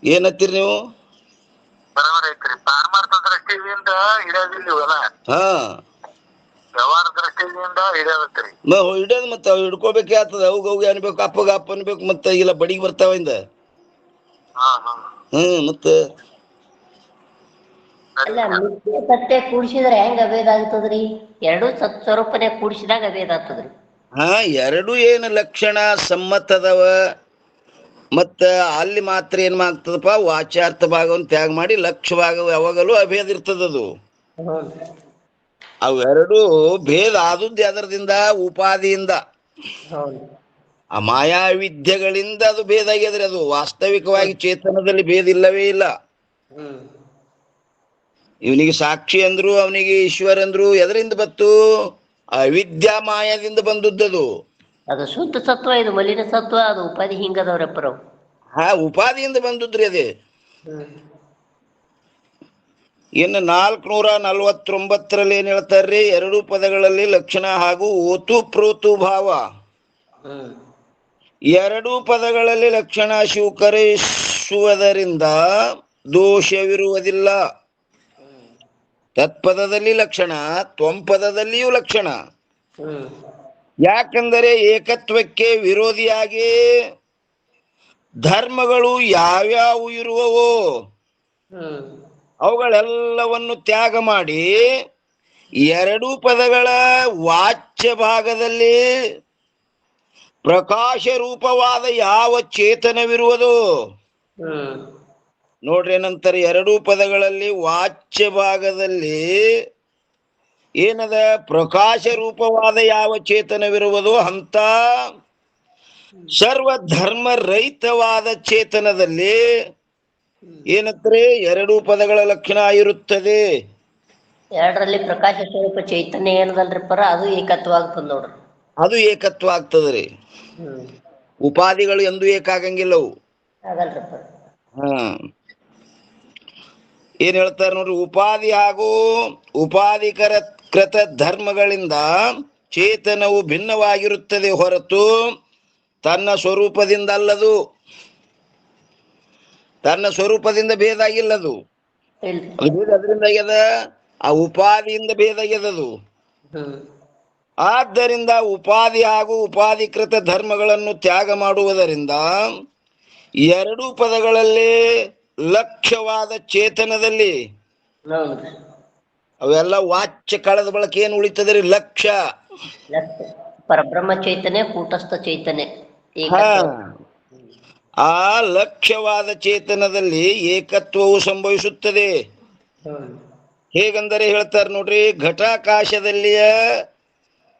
Speaker 2: ಏನತ್ತೀರಿ ನೀವು?
Speaker 4: ಬರೋಬರ್ ಐತ್ರಿ. ಪಾರಮಾರ್ಥ ದೃಷ್ಟಿಯಿಂದ ಹಿಡಿಯೋದಿಲ್ಲ ಇವೆಲ್ಲ, ವ್ಯವಹಾರ ದೃಷ್ಟಿಯಿಂದ ಹಿಡಿಯೋದತ್ರಿ.
Speaker 2: ಹಿಡಿಯೋದು ಮತ್ತೆ ಅವ್ ಹಿಡ್ಕೋಬೇಕೇ ಆಗ್ತದ. ಅವಾಗ ಅನ್ಬೇಕು, ಅಪ್ಪಗ ಅಪ್ಪ ಅನ್ಬೇಕು, ಮತ್ತೆ ಇಲ್ಲ ಬಡಿಗೆ ಬರ್ತಾವ ಇಂದ. ಮತ್ತೆ
Speaker 3: ಅಲ್ಲ, ಮಿಥ್ಯೆ ಸತ್ಯ ಕೂಡಿಸಿದ್ರೆ ಹೆಂಗ ಅಭೇದ ಆಗ್ತದ್ರಿ? ಎರಡು ಸ್ವರೂಪನೆ ಕೂಡಿಸಿದಾಗ ಅಭೇದ ಆಗ್ತದ್ರಿ.
Speaker 2: ಎರಡು ಏನು ಲಕ್ಷಣ ಸಮ್ಮತದವ. ಮತ್ತ ಅಲ್ಲಿ ಮಾತ್ರ ಏನ್ ಮಾಡ್ತದಪ್ಪ, ವಾಚಾರ್ಥ ಭಾಗವನ್ನು ತ್ಯಾಗ ಮಾಡಿ ಲಕ್ಷ ಭಾಗ ಯಾವಾಗಲೂ ಅಭೇದ ಇರ್ತದದು. ಅವೆರಡು ಭೇದ ಆದದ್ದು ಅದರದಿಂದ ಉಪಾದಿಯಿಂದ, ಆ ಮಾಯಾ ವಿದ್ಯೆಗಳಿಂದ ಅದು ಭೇದ ಆಗ್ಯದ್ರಿ. ಅದು ವಾಸ್ತವಿಕವಾಗಿ ಚೇತನದಲ್ಲಿ ಭೇದ ಇಲ್ಲವೇ ಇಲ್ಲ. ಇವನಿಗೆ ಸಾಕ್ಷಿ ಅಂದ್ರು, ಅವನಿಗೆ ಈಶ್ವರ ಅಂದ್ರು, ಎದರಿಂದ ಬತ್ತು? ಅವಿದ್ಯಾ ಮಾಯದಿಂದ ಬಂದದ್ದು.
Speaker 3: ಅದು ಶುದ್ಧ ಸತ್ವ, ಇದು ಮಲಿನ ಸತ್ವ. ಅದು ಉಪಾಧಿ ಹಿಂಗದವ್ರಪ್ಪರವು.
Speaker 2: ಉಪಾಧಿಯಿಂದ ಬಂದದ್ರಿ ಅದೇ. ಇನ್ನು 449ರಲ್ಲಿ ಏನ್ ಹೇಳ್ತಾರ್ರಿ? ಎರಡು ಪದಗಳಲ್ಲಿ ಲಕ್ಷಣ ಹಾಗೂ ಓತು ಪ್ರೋತು ಭಾವ. ಎರಡೂ ಪದಗಳಲ್ಲಿ ಲಕ್ಷಣ ಸ್ವೀಕರಿಸುವುದರಿಂದ ದೋಷವಿರುವುದಿಲ್ಲ. ತತ್ಪದದಲ್ಲಿ ಲಕ್ಷಣ, ತ್ವಂಪದಲ್ಲಿಯೂ ಲಕ್ಷಣ. ಯಾಕಂದರೆ ಏಕತ್ವಕ್ಕೆ ವಿರೋಧಿಯಾಗಿ ಧರ್ಮಗಳು ಯಾವ್ಯಾವು ಇರುವವೋ ಅವುಗಳೆಲ್ಲವನ್ನು ತ್ಯಾಗ ಮಾಡಿ ಎರಡೂ ಪದಗಳ ವಾಚ್ಯ ಭಾಗದಲ್ಲಿ ಪ್ರಕಾಶ ರೂಪವಾದ ಯಾವ ಚೇತನವಿರುವುದೋ ನೋಡ್ರಿ. ಏನಂತಾರೆ? ಎರಡೂ ಪದಗಳಲ್ಲಿ ವಾಚ್ಯ ಭಾಗದಲ್ಲಿ ಏನದ? ಪ್ರಕಾಶ ರೂಪವಾದ ಯಾವ ಚೇತನವಿರುವುದೋ ಅಂತ ಸರ್ವ ಧರ್ಮ ರಹಿತವಾದ ಚೇತನದಲ್ಲಿ ಏನಂತಾರೆ? ಎರಡೂ ಪದಗಳ ಲಕ್ಷಣ ಇರುತ್ತದೆ.
Speaker 3: ಎರಡರಲ್ಲಿ ಪ್ರಕಾಶ ಸ್ವರೂಪ ಚೈತನ್ಯ ಏನದಲ್ರಿ ಪರ, ಅದು ಏಕತ್ವ ಆಗ್ತದ ನೋಡ್ರಿ.
Speaker 2: ಅದು ಏಕತ್ವ ಆಗ್ತದ್ರಿ. ಉಪಾಧಿಗಳು ಎಂದೂ ಏಕಾಗಂಗಿಲ್ಲವು. ಏನ್ ಹೇಳ್ತಾರೆ ನೋಡ್ರಿ, ಉಪಾಧಿ ಹಾಗೂ ಕೃತ ಧರ್ಮಗಳಿಂದ ಚೇತನವು ಭಿನ್ನವಾಗಿರುತ್ತದೆ ಹೊರತು ತನ್ನ ಸ್ವರೂಪದಿಂದ ಅಲ್ಲದು. ತನ್ನ ಸ್ವರೂಪದಿಂದ ಭೇದ ಆಗಿಲ್ಲದು. ಅದು ಭೇದ ಅದರಿಂದ ಆಗ್ಯದ, ಆ ಉಪಾಧಿಯಿಂದ ಭೇದ ಆಗ್ಯದದು. ಆದ್ದರಿಂದ ಉಪಾಧಿ ಹಾಗೂ ಉಪಾಧಿಕೃತ ಧರ್ಮಗಳನ್ನು ತ್ಯಾಗ ಮಾಡುವುದರಿಂದ ಎರಡೂ ಪದಗಳಲ್ಲಿ ಲಕ್ಷ್ಯವಾದ ಚೇತನದಲ್ಲಿ ಅವೆಲ್ಲ ವಾಚ್ಯ ಕಾಲದ ಬಳಕೆ ಏನು ಉಳಿತದ್ರಿ? ಲಕ್ಷ್ಯ.
Speaker 3: ಪರಬ್ರಹ್ಮ ಚೈತನ್ಯ, ಕೂಟಸ್ಥ ಚೈತನ್ಯ.
Speaker 2: ಆ ಲಕ್ಷ್ಯವಾದ ಚೇತನದಲ್ಲಿ ಏಕತ್ವವು ಸಂಭವಿಸುತ್ತದೆ. ಹೇಗಂದರೆ ಹೇಳ್ತಾರೆ ನೋಡ್ರಿ, ಘಟಾಕಾಶದಲ್ಲಿಯ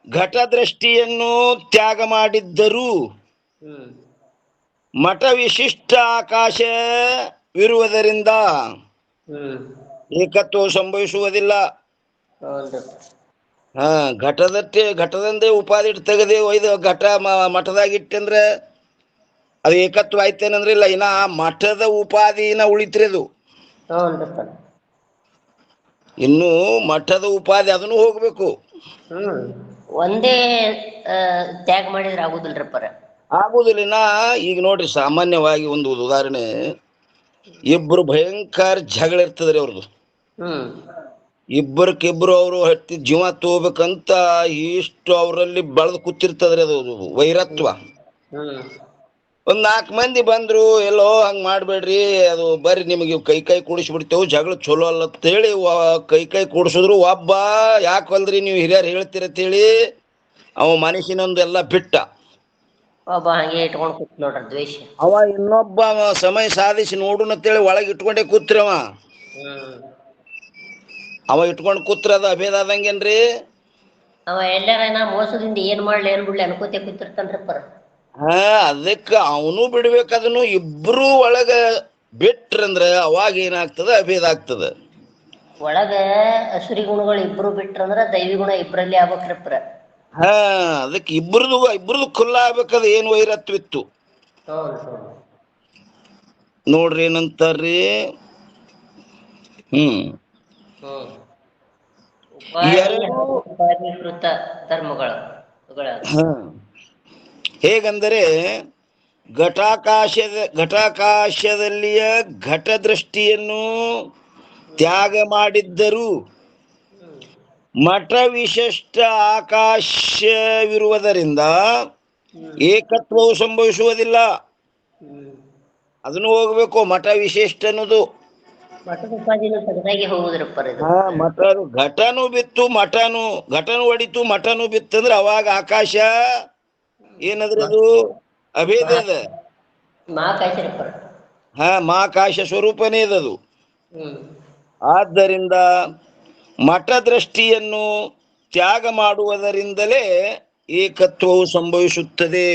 Speaker 2: ಘಟದೃಷ್ಟಿಯನ್ನು ತ್ಯಾಗ ಮಾಡಿದ್ದರೂ ಮಠ ವಿಶಿಷ್ಟ ಆಕಾಶವಿರುವುದರಿಂದ ಏಕತ್ವವು ಸಂಭವಿಸುವುದಿಲ್ಲ. ಘಟದಂದೇ ಉಪಾಧಿ ತೆಗದೆ ಒಯ್ದು ಘಟ ಮಠದಾಗ ಇಟ್ಟಂದ್ರೆ ಅದು ಏಕತ್ವ ಆಯ್ತೇನಂದ್ರೆ ಇಲ್ಲ, ಇನ್ನ ಆ ಮಠದ ಉಪಾಧಿನ ಉಳಿತ್ರಿ ಅದು. ಇನ್ನು ಮಠದ ಉಪಾಧಿ ಅದನ್ನು ಹೋಗ್ಬೇಕು.
Speaker 3: ಒಂದೇ ತ್ಯಾಗ ಮಾಡಿದ್ರೆ ಆಗುದಿಲ್ರಪ್ಪ.
Speaker 2: ಆಗುದಿಲ್ಲ. ಈಗ ನೋಡ್ರಿ, ಸಾಮಾನ್ಯವಾಗಿ ಒಂದು ಉದಾಹರಣೆ, ಇಬ್ರು ಭಯಂಕರ ಜಗಳ ಇರ್ತದ್ರಿ ಅವ್ರದ್ದು. ಇಬ್ಬರಕ್ಕಿಬ್ರು ಅವರು ಹತ್ತಿ ಜೀವ ತಗೋಬೇಕಂತ ಇಷ್ಟು ಅವರಲ್ಲಿ ಬೆಳೆದು ಕೂತಿರ್ತದ್ರಿ ಅದು ವೈರತ್ವ. ಒಂದ್ 4 ಮಂದಿ ಬಂದ್ರು, ಎಲ್ಲೋ ಹಂಗ್ ಮಾಡ್ಬೇಡ್ರಿ, ಅದು ಬರ್ರಿ ನಿಮಗೆ ಕೈ ಕೂಡಿಸ್ಬಿಡ್ತೇವು, ಜಗಳ ಚಲೋ ಅಲ್ಲ ಅಂತೇಳಿ ಕೈ ಕೂಡಿಸಿದ್ರು. ಒಬ್ಬ ಯಾಕಲ್ರಿ ನೀವು ಹಿರಿಯರು ಹೇಳ್ತೀರಂತೇಳಿ ಅವ ಮನಸ್ಸಿನೊಂದು ಎಲ್ಲ ಬಿಟ್ಟ. ಅವ ಇನ್ನೊಬ್ಬ ಸಮಯ ಸಾಧಿಸಿ ನೋಡುನ ಅಂತೇಳಿ ಒಳಗೆ ಇಟ್ಕೊಂಡೇ ಕೂತ್ರಿ. ಅವ ಇಟ್ಕೊಂಡ್ ಕೂತ್ರ ಅದು ಅಭೇದ ಆದಂಗೇನ್ರಿ?
Speaker 3: ಅವ ಎಲ್ಲಾರ ಮೋಸದಿಂದ ಏನ್ ಮಾಡ್ಲಿ ಏನ್ ಬಿಡ್ಲಿ ಅನ್ಕೋತೆ ಕೂತಿರ್ತಾನ್ರಿಪ್ಪ.
Speaker 2: ಅದಕ್ಕ ಅವನು ಬಿಡ್ಬೇಕು. ಅದನ್ನು ಇಬ್ರು ಒಳಗ ಬಿಟ್ರಂದ್ರ ಅವಾಗ ಏನಾಗ್ತದ? ಅಭೇದ ಆಗ್ತದ.
Speaker 3: ಒಳಗ ಅಸುರಿ ಗುಣಗಳು ಇಬ್ರು ಬಿಟ್ರಂದ್ರ ದೈವಿ ಗುಣ ಇಬ್ರಲ್ಲಿ ಆಗ್ಬೇಕ್ರಪ್ಪ.
Speaker 2: ಅದಕ್ಕೆ ಇಬ್ರದು ಖುಲ್ಲ ಆಗ್ಬೇಕದ. ಏನು ವೈರತ್ವಿತ್ತು ನೋಡ್ರಿ. ಏನಂತಾರ್ರಿ?
Speaker 3: ಉಪಾಧಿಕೃತ ಧರ್ಮಗಳು
Speaker 2: ಹೇಗಂದರೆ ಘಟಾಕಾಶದಲ್ಲಿಯ ಘಟದೃಷ್ಟಿಯನ್ನು ತ್ಯಾಗ ಮಾಡಿದ್ದರೂ ಮಠ ವಿಶಿಷ್ಟ ಆಕಾಶವಿರುವುದರಿಂದ ಏಕತ್ವವು ಸಂಭವಿಸುವುದಿಲ್ಲ. ಅದನ್ನು ಹೋಗ್ಬೇಕು. ಮಠ ವಿಶಿಷ್ಟ ಅನ್ನೋದು ಮಠ ಘಟನು ಬಿತ್ತು ಘಟನು ಹೊಡಿತು ಮಠನು ಬಿತ್ತಂದ್ರೆ ಅವಾಗ ಆಕಾಶ ಏನದ್ರಿ? ಅದು ಅಭೇದ ಅದ. ಮಹಾಕಾಶ ಸ್ವರೂಪನೇ ಇದದು. ಆದ್ದರಿಂದ ಮಠ ದೃಷ್ಟಿಯನ್ನು ತ್ಯಾಗ ಮಾಡುವುದರಿಂದಲೇ ಏಕತ್ವವು ಸಂಭವಿಸುತ್ತದೆ.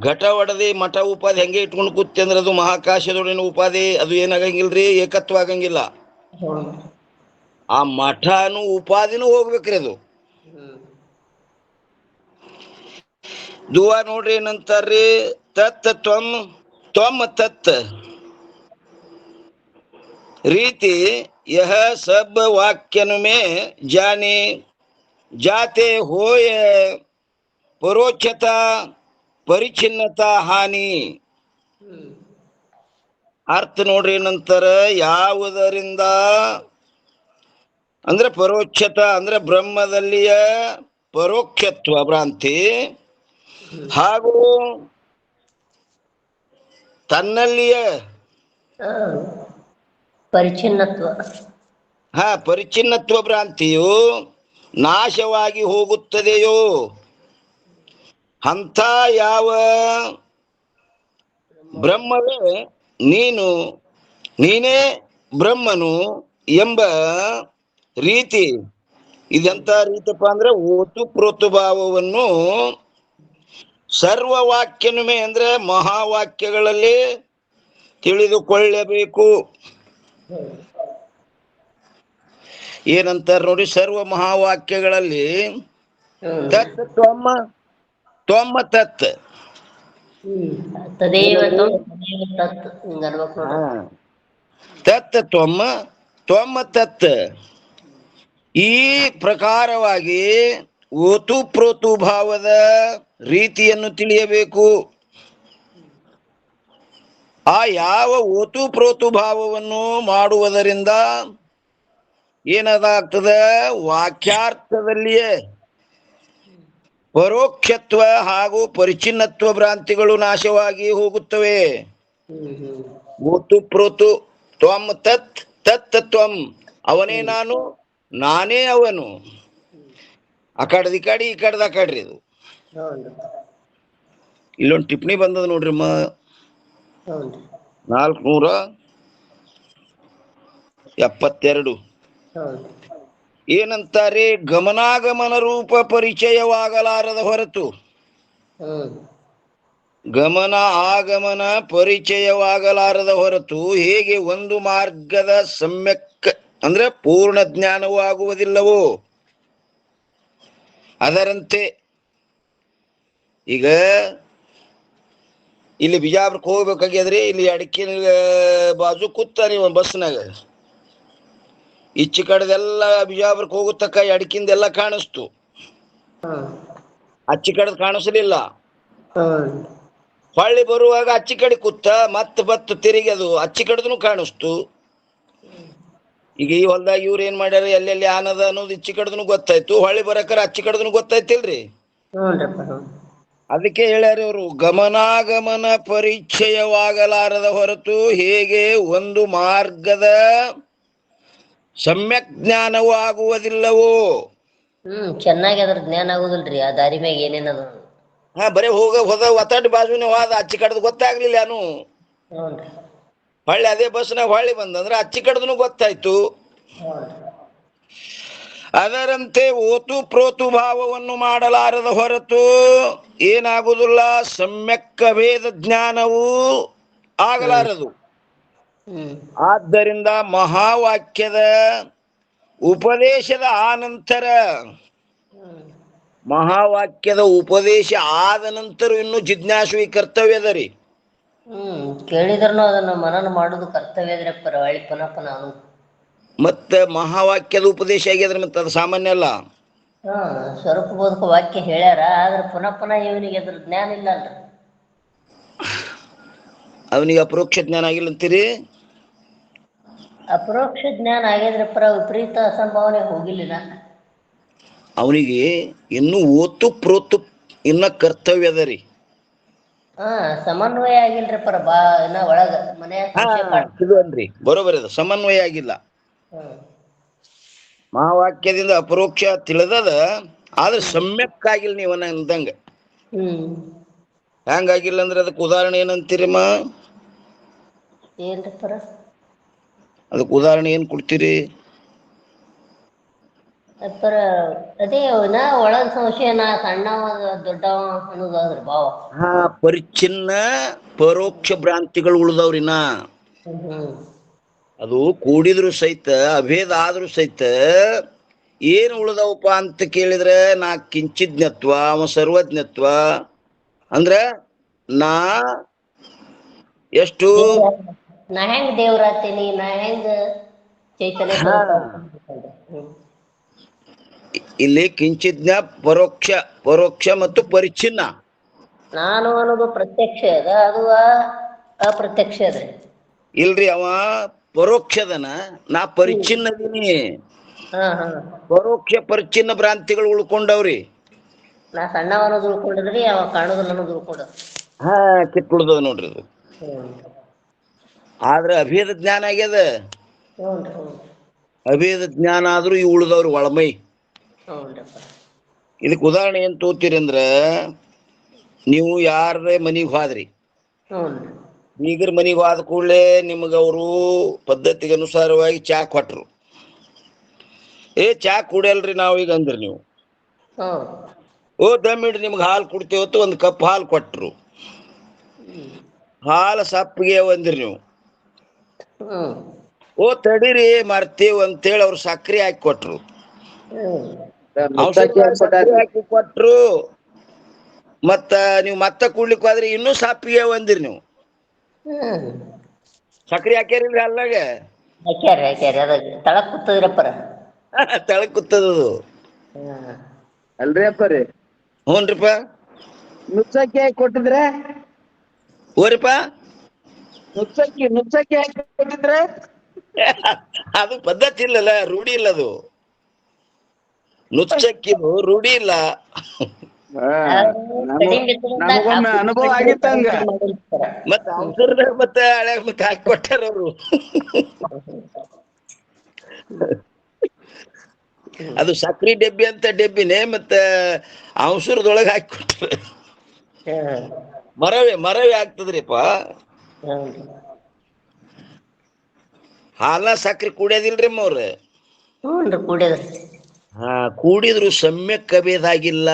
Speaker 2: ಘಟ ಒಡದೆ ಮಠ ಉಪಾಧಿ ಹೆಂಗೆ ಇಟ್ಕೊಂಡು ಕೂತಿ ಅಂದ್ರೆ ಅದು ಮಹಾಕಾಶದೊಡನೆ ಉಪಾಧಿ ಅದು ಏನಾಗಂಗಿಲ್ರಿ, ಏಕತ್ವ ಆಗಂಗಿಲ್ಲ. ಆ ಮಠನು ಉಪಾಧಿನೂ ಹೋಗ್ಬೇಕ್ರಿ. ಅದು ದುವಾ ನೋಡ್ರಿ ಏನಂತಾರ್ರಿ? ತತ್ ತ್ವಂ ತತ್ ರೀತಿ ಯಹ ಸಬ್ ವಾಕ್ಯನು ಮೇ ಜಾತೆ ಹೋಯ ಪರೋಕ್ಷತಾ ಪರಿಚ್ಛಿನ್ನತಾ ಹಾನಿ. ಅರ್ಥ ನೋಡ್ರಿ ಏನಂತಾರ? ಯಾವುದರಿಂದ ಅಂದ್ರೆ ಪರೋಕ್ಷತ ಅಂದ್ರೆ ಬ್ರಹ್ಮದಲ್ಲಿಯ ಪರೋಕ್ಷತ್ವ ಭ್ರಾಂತಿ ಹಾಗೂ ತನ್ನಲ್ಲಿಯ ಪರಿಚ್ಛಿನ್ನತ್ವ ಭ್ರಾಂತಿಯು ನಾಶವಾಗಿ ಹೋಗುತ್ತದೆಯೋ ಅಂಥ ಯಾವ ಬ್ರಹ್ಮವೇ ನೀನೇ ಬ್ರಹ್ಮನು ಎಂಬ ರೀತಿ. ಇದೆಂತ ರೀತಿಪ್ಪ ಅಂದ್ರೆ ಓತು ಭಾವವನ್ನು ಸರ್ವವಾಕ್ಯನುಮೆ ಅಂದ್ರೆ ಮಹಾವಾಕ್ಯಗಳಲ್ಲಿ ತಿಳಿದುಕೊಳ್ಳಬೇಕು. ಏನಂತಾರ ನೋಡಿ? ಸರ್ವ ಮಹಾವಾಕ್ಯಗಳಲ್ಲಿ ತತ್ ತ್ವಮ್ಮ ತತ್
Speaker 3: ತದೇವ ತ್ವಂ ತದೇವ ತತ್ ಹಿಂಗ ಅನ್ಬೇಕು
Speaker 2: ಹಾ
Speaker 3: ನೋಡ್ರಿ.
Speaker 2: ತತ್ ತ್ವಮ್ಮ ತ್ವಮ್ಮ ತತ್. ಈ ಪ್ರಕಾರವಾಗಿ ಓತು ಪ್ರೋತು ಭಾವದ ರೀತಿಯನ್ನು ತಿಳಿಯಬೇಕು. ಆ ಯಾವ ಓತು ಪ್ರೋತು ಭಾವವನ್ನು ಮಾಡುವುದರಿಂದ ಏನದಾಗ್ತದ, ವಾಕ್ಯಾರ್ಥದಲ್ಲಿಯೇ ಪರೋಕ್ಷತ್ವ ಹಾಗೂ ಪರಿಚಿನ್ನತ್ವ ಭ್ರಾಂತಿಗಳು ನಾಶವಾಗಿ ಹೋಗುತ್ತವೆ. ಓತು ಪ್ರೋತು ತ್ವಂ ತತ್ ತತ್ ತ್ವಂ, ಅವನೇ ನಾನು ನಾನೇ ಅವನು. ಆ ಕಡ್ದ ಈ ಕಡೆ ಈ ಕಡ್ದ ಆ ಕಡ್ರಿ. ಇದು ಇಲ್ಲೊಂದು ಟಿಪ್ಪಣಿ ಬಂದದ ನೋಡ್ರಿ 472. ಏನಂತಾರೆ, ಗಮನಾಗಮನ ರೂಪ ಪರಿಚಯವಾಗಲಾರದ ಹೊರತು, ಗಮನ ಆಗಮನ ಪರಿಚಯವಾಗಲಾರದ ಹೊರತು ಹೇಗೆ ಒಂದು ಮಾರ್ಗದ ಸಮ್ಯಕ್ ಅಂದ್ರೆ ಪೂರ್ಣ ಜ್ಞಾನವೂ ಆಗುವುದಿಲ್ಲವೋ ಅದರಂತೆ ಈಗ ಇಲ್ಲಿ ಬಿಜಾಪುರಕ್ಕೆ ಹೋಗ್ಬೇಕಾಗ್ಯದ್ರಿ. ಇಲ್ಲಿ ಅಡಕಿನ ಬಾಜು ಕೂತ ನೀವು ಬಸ್ನಾಗ ಈಚೆ ಕಡೆದೆಲ್ಲ ಬಿಜಾಪುರಕ್ಕೆ ಹೋಗುತ್ತಕ್ಕ ಅಡಕಿಂದೆಲ್ಲ ಕಾಣಿಸ್ತು, ಅಚ್ಚಿ ಕಡೆದ್ ಕಾಣಿಸ್ಲಿಲ್ಲ. ಹೊಳ್ಳಿ ಬರುವಾಗ ಅಚ್ಚಿ ಕಡೆ ಕೂತ ಬತ್ತು ತಿರುಗಿ ಅದು ಅಚ್ಚಿ ಕಡೆದನು ಕಾಣಿಸ್ತು. ಈಗ ಈ ಹೊಲ್ದಾಗ ಇವ್ರು ಏನ್ ಮಾಡ್ಯಾರ, ಎಲ್ಲೆಲ್ಲಿ ಆನದ ಅನ್ನೋದು ಇಚ್ಚಿ ಕಡೆದನು ಗೊತ್ತಾಯ್ತು, ಹೊಳ್ಳಿ ಬರಕರ ಅಚ್ಚಿ ಕಡೆದನು ಗೊತ್ತಾಯ್ತಿಲ್ರಿ. ಅದಕ್ಕೆ ಹೇಳ್ಯಾರ ಇವರು, ಗಮನಾಗಮನ ಪರಿಚಯವಾಗಲಾರದ ಹೊರತು ಹೇಗೆ ಒಂದು ಮಾರ್ಗದ ಸಮ್ಯಕ್ ಜ್ಞಾನವೂ ಆಗುವುದಿಲ್ಲವೋ.
Speaker 3: ಚೆನ್ನಾಗಿ ಅದ್ರ ಜ್ಞಾನ ಆಗುದಿಲ್ರಿ, ಆ ದಾರಿ ಮ್ಯಾಗ ಏನೇನದ.
Speaker 2: ಬರೀ ಹೋದ ಒತ್ತಡ ಬಾಜುನೇ ಹೋದ, ಅಚ್ಚಿ ಕಡೆದು ಗೊತ್ತಾಗ್ಲಿಲ್ಲ ಏನು. ಹೊಳ್ಳಿ ಅದೇ ಬಸ್ನಾಗ ಹೊಳ್ಳಿ ಬಂದಂದ್ರ ಅಚ್ಚಿ ಕಡೆದನು ಗೊತ್ತಾಯ್ತು. ಅದರಂತೆ ಓತು ಪ್ರೋತು ಭಾವವನ್ನು ಮಾಡಲಾರದ ಹೊರತು ಏನಾಗುವುದಿಲ್ಲ, ಸಮ್ಯಕ್ ವೇದ ಜ್ಞಾನವು ಆಗಲಾರದು. ಆದ್ದರಿಂದ ಮಹಾವಾಕ್ಯದ ಉಪದೇಶದ ಆನಂತರ, ಮಹಾವಾಕ್ಯದ ಉಪದೇಶ ಆದ ನಂತರ ಇನ್ನು ಜಿಜ್ಞಾಸು ಕರ್ತವ್ಯದ ರೀ.
Speaker 3: ಕೇಳಿದ್ರನು ಅದನ್ನ ಮನನ ಮಾಡುದು ಕರ್ತವ್ಯ ಹೊಳ್ಳಿ ಪುನಃ ಅನ್ನೋದು.
Speaker 2: ಮತ್ತೆ ಮಹಾವಾಕ್ಯದ ಉಪದೇಶ ಆಗ್ಯದ್ರ ಮತ್ತೆ ಅದು ಸಾಮಾನ್ಯ ಅಲ್ಲ.
Speaker 3: ಸ್ವರೂಪ ಬೋಧಕ ವಾಕ್ಯ ಹೇಳ್ಯಾರ, ಆದ್ರೆ ಪುನಃ ಇವನಿಗೆ ಅದ್ರ ಜ್ಞಾನ ಇಲ್ಲ ಅಲ್ರಿ.
Speaker 2: ಅವನಿಗೆ ಅಪರೋಕ್ಷ ಜ್ಞಾನ ಆಗಿಲ್ಲ ಅಂತೀರಿ.
Speaker 3: ಅಪರೋಕ್ಷ ಜ್ಞಾನ ಆಗ್ಯದ್ರಪ್ಪರ, ವಿಪರೀತ ಅಸಂಭಾವನೆ ಹೋಗಿಲ್ಲ.
Speaker 2: ಅವನಿಗೆ ಇನ್ನು ಓತು ಪ್ರೋತು ಇನ್ನ ಕರ್ತವ್ಯದ ರೀ.
Speaker 3: ಸಮನ್ವಯ ಆಗಿಲ್ರಿಪ್ಪರ, ಇನ್ನ ಒಳಗ
Speaker 2: ಇದು ಅನ್ರಿ ಬರೋಬರಿ ಅದು, ಸಮನ್ವಯ ಆಗಿಲ್ಲ. ಮಹಾವಾಕ್ಯದಿಂದ ಅಪರೋಕ್ಷ ತಿಳಿದದ, ಆದ್ರೆ ಸಮ್ಯಕ್ ಆಗಿಲ್ಲ ನೀವನ್ನ ಅಂದಂಗ. ಹೆಂಗಾಗಿಲ್ಲ ಅಂದ್ರೆ ಅದಕ್ಕೆ ಉದಾಹರಣೆ ಏನಂತೀರಿಮ್ಮ?
Speaker 3: ಏನ್ರಿಪ್ಪರ
Speaker 2: ಅದಕ್ಕೆ ಉದಾಹರಣೆ ಏನ್ ಕೊಡ್ತೀರಿ?
Speaker 3: ಅಪ್ಪರ ಅದೇ ನಾ ಒಳಗ ಸಂಶಯ, ನಾ ಸಣ್ಣವ ದೊಡ್ಡವ ಅನ್ನೋದಾದ್ರಿ ಭಾವ.
Speaker 2: ಪರಿಚ್ಛಿನ್ನ ಪರೋಕ್ಷ ಭ್ರಾಂತಿಗಳು ಉಳ್ದವ್ರಿನ. ಅದು ಕೂಡಿದ್ರು ಸಹಿತ, ಅಭೇದ ಆದ್ರೂ ಸಹಿತ ಏನು ಉಳ್ದವಪ್ಪ ಅಂತ ಕೇಳಿದ್ರೆ, ನಾ ಕಿಂಚಿಜ್ಞತ್ವ, ಅವ ಸರ್ವಜ್ಞತ್ವ. ಅಂದ್ರ ನಾ ಎಷ್ಟು,
Speaker 3: ನಾ ಹೆಂಗ್ ದೇವ್ರಾತೀನಿ, ನಾ ಹೆಂಗ ಚೈತನ್ಯ
Speaker 2: ಇಲ್ಲಿ ಕಿಂಚಿಜ್ಞ ಪರೋಕ್ಷ, ಪರೋಕ್ಷ ಮತ್ತು ಪರಿಚ್ಛಿನ್ನ.
Speaker 3: ನಾನು ಅನ್ನೋದು ಪ್ರತ್ಯಕ್ಷ ಅದ, ಅದು ಅಪ್ರತ್ಯಕ್ಷ ಅದ.
Speaker 2: ಇಲ್ರಿ, ಅವ ಪರೋಕ್ಷದನ, ನಾ ಪರಿಚ್ಛಿನ್ನದೀನಿ. ಪರೋಕ್ಷ ಪರಿಚ್ಛಿನ್ನ ಭ್ರಾಂತಿಗಳು ಉಳ್ಕೊಂಡವ್ರಿ.
Speaker 3: ನಾ ಸಣ್ಣವ ಅನ್ನೋದು ಉಳ್ಕೊಂಡದ್ರಿ, ಅವ ಕಾಣೋದಿಲ್ಲ ಅನ್ನೋದು ಉಳ್ಕೊಂಡ.
Speaker 2: ಕಿತ್ತು ಉಳ್ದದ ನೋಡ್ರಿ ಅದು. ಆದ್ರೆ ಅಭೇದ ಜ್ಞಾನ ಆಗ್ಯದ. ಅಭೇದ ಜ್ಞಾನ ಆದ್ರೂ ಈ ಉಳ್ದವ್ರು ಒಳಮೈ. ಇದಕ್ಕೆ ಉದಾಹರಣೆ ಏನ್ ತೋತೀರಿ ಅಂದ್ರ, ನೀವು ಯಾರೇ ಮನಿಗೆ ಹೋದ್ರಿ, ಬೀಗರ ಮನಿಗೆ ಹೋದ ಕೂಡಲೇ ನಿಮ್ಗ ಅವರು ಪದ್ಧತಿಗೆ ಅನುಸಾರವಾಗಿ ಚಾ ಕೊಟ್ರು. ಚಾ ಕುಡಿಯಲ್ರಿ ನಾವೀಗ ಅಂದ್ರಿ ನೀವು. ದಮ್ಮಿಡ್ರಿ ನಿಮ್ಗೆ ಹಾಲು ಕುಡ್ತೇವತ್ತು, ಒಂದು ಕಪ್ ಹಾಲು ಕೊಟ್ರು. ಹಾಲು ಸಪ್ಪಗೆ ಅಂದ್ರಿ ನೀವು. ತಡೀರಿ ಮರ್ತೀವಿ ಅಂತೇಳಿ ಅವ್ರು ಸಕ್ರೆ ಹಾಕಿ ಕೊಟ್ರು. ಹಾಕಿ ಕೊಟ್ರು, ಮತ್ತ ನೀವು ಮತ್ತ ಕೂಡ್ಲಿಕ್ಕೆ ಹೋದ್ರೆ ಇನ್ನೂ ಸಾಪಿಗೆ ಒಂದಿರಿ ನೀವು. ಸಕ್ರಿ ಹಾಕ್ಯಾರಿಲ್ರಿ ಅಲ್ಲಾಗ?
Speaker 3: ಹಾಕ್ಯಾರಿ ಅದ ತಳಕ್ ಕೂತದ್ರಪ್ಪರ.
Speaker 2: ತಳಕ್ ಕೂತದದು.
Speaker 1: ಅಲ್ರಿ ಅಪ್ಪರಿ
Speaker 2: ಹ್ಞೂನ್ರಿಪ್ಪ.
Speaker 1: ನುಚ್ಚಕ್ಕಿ ಹಾಕಿ ಕೊಟ್ಟಿದ್ರೆ
Speaker 2: ಓರಿಪ್ಪ
Speaker 1: ನುಚ್ಚಕ್ಕಿ ಹಾಕಿ ಕೊಟ್ಟಿದ್ರೆ
Speaker 2: ಅದು ಪದ್ಧತಿ ಇಲ್ಲಲ್ಲ, ರೂಢಿ ಇಲ್ಲ ಅದು. ನುಚ್ಚಕ್ಕಿದು ರೂಢಿ ಇಲ್ಲ.
Speaker 1: ನಮಗೊಮ್ಮೆ ಅನುಭವ ಆಗಿತ್ತಂಗ.
Speaker 2: ಮತ್ತೆ ಅವಸರದ ಮತ್ತೆ ಹಳೆ ಮತ್ತೆ ಹಾಕಿ ಕೊಟ್ಟಾರ ಅವರು. ಅದು ಸಕ್ರಿ ಡಬ್ಬಿ ಅಂತ ಡಬ್ಬಿನೇ, ಮತ್ತೆ ಅವಸರದೊಳಗೆ ಹಾಕಿ ಕೊಟ್ಟಾರ. ಮರವೇ ಆಗ್ತದ್ರಿಪ್ಪ. ಹಾಲ ಸಕ್ರಿ ಕುಡಿಯೋದಿಲ್ರಿ ಅವ್ರ. ಹಾ, ಕೂಡಿದ್ರು ಸಮ್ಯಕ್ ಕಬೇದಾಗಿಲ್ಲ.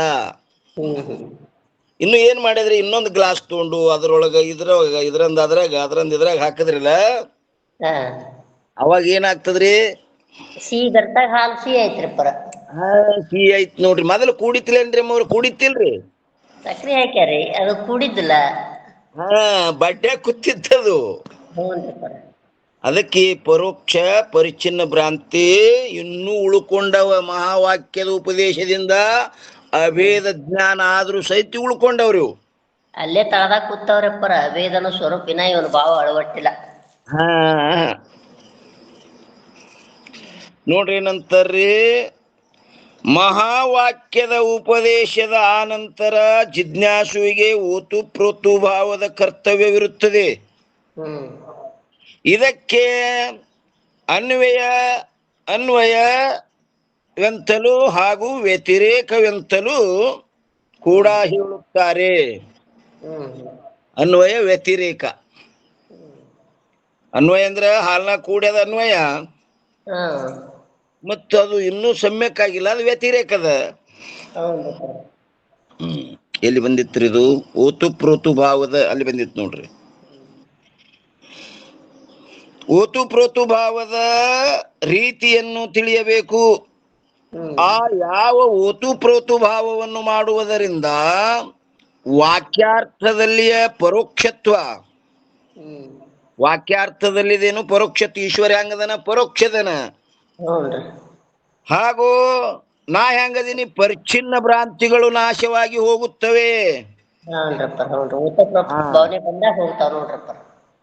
Speaker 2: ಇನ್ನು ಏನ್ ಮಾಡಿದ್ರಿ, ಇನ್ನೊಂದು ಗ್ಲಾಸ್ ತಗೊಂಡು ಅದ್ರೊಳಗ ಇದ್ರಂದ ಅದ್ರಾಗ ಹಾಕಿದ್ರಿಲ್ಲ, ಅವಾಗ ಏನಾಗ್ತದ್ರಿ?
Speaker 3: ಸಿಹಿ ಬರ್ತಾಗ ಹಾಲು ಸಿಹಿ ಐತ್ರಿಪ್ಪರ.
Speaker 2: ಸಿಹಿ ಐತ್ ನೋಡ್ರಿ. ಮೊದಲು ಕೂಡಿತಿಲೇನ್ರಿ ಅವ್ರು? ಕೂಡಿತಿಲ್ರಿ,
Speaker 3: ಸಕ್ರಿ ಹಾಕ್ಯಾರಿ, ಅದು ಕುಡಿದಿಲ್ಲ.
Speaker 2: ಬಡ್ಡೆ ಕೂತಿತ್ತದು. ಅದಕ್ಕೆ ಪರೋಕ್ಷ ಪರಿಚ್ಛಿನ್ನ ಭ್ರಾಂತಿ ಇನ್ನೂ ಉಳ್ಕೊಂಡವ. ಮಹಾವಾಕ್ಯದ ಉಪದೇಶದಿಂದ ಅಭೇದ ಜ್ಞಾನ ಆದ್ರೂ ಸಹಿತ ಉಳ್ಕೊಂಡವ್ರು.
Speaker 3: ಅಲ್ಲೇ ತಳದಾಗ ಕೂತವ್ರಪ್ಪರ. ಅಭೇದನ ಸ್ವರೂಪಿನ ಇವನು ಭಾವ ಅಳವಟ್ಟಿಲ್ಲ.
Speaker 2: ನೋಡ್ರಿ ಏನಂತಾರ್ರಿ, ಮಹಾವಾಕ್ಯದ ಉಪದೇಶದ ಆನಂತರ ಜಿಜ್ಞಾಸುವಿಗೆ ಓತು ಪ್ರೋತು ಭಾವದ ಕರ್ತವ್ಯವಿರುತ್ತದೆ. ಇದಕ್ಕೆ ಅನ್ವಯವೆಂತಲೂ ಹಾಗೂ ವ್ಯತಿರೇಕವೆಂತಲೂ ಕೂಡ ಹೇಳುತ್ತಾರೆ. ಅನ್ವಯ ವ್ಯತಿರೇಕ. ಅನ್ವಯ ಅಂದ್ರೆ ಹಾಲ್ನ ಕೂಡ್ಯದ ಅನ್ವಯ, ಮತ್ತು ಅದು ಇನ್ನೂ ಸಮ್ಯಕ್ ಆಗಿಲ್ಲ, ಅದು ವ್ಯತಿರೇಕದ. ಎಲ್ಲಿ ಬಂದಿತ್ರಿ ಇದು? ಓತು ಪ್ರೋತು ಭಾವದ ಅಲ್ಲಿ ಬಂದಿತ್ತು ನೋಡ್ರಿ. ಓತು ಪ್ರೋತು ಭಾವದ ರೀತಿಯನ್ನು ತಿಳಿಯಬೇಕು. ಆ ಯಾವ ಓತು ಪ್ರೋತು ಭಾವವನ್ನು ಮಾಡುವುದರಿಂದ ವಾಕ್ಯಾರ್ಥದಲ್ಲಿಯ ಪರೋಕ್ಷತ್ವ, ವಾಕ್ಯಾರ್ಥದಲ್ಲಿದೇನು ಪರೋಕ್ಷತ್ವ, ಈಶ್ವರ ಹೆಂಗದನ ಪರೋಕ್ಷದನ, ಹಾಗೂ ನಾ ಹೆಂಗದೀನಿ ಪರಿಚ್ಛಿನ್ನ ಭ್ರಾಂತಿಗಳು ನಾಶವಾಗಿ ಹೋಗುತ್ತವೆ.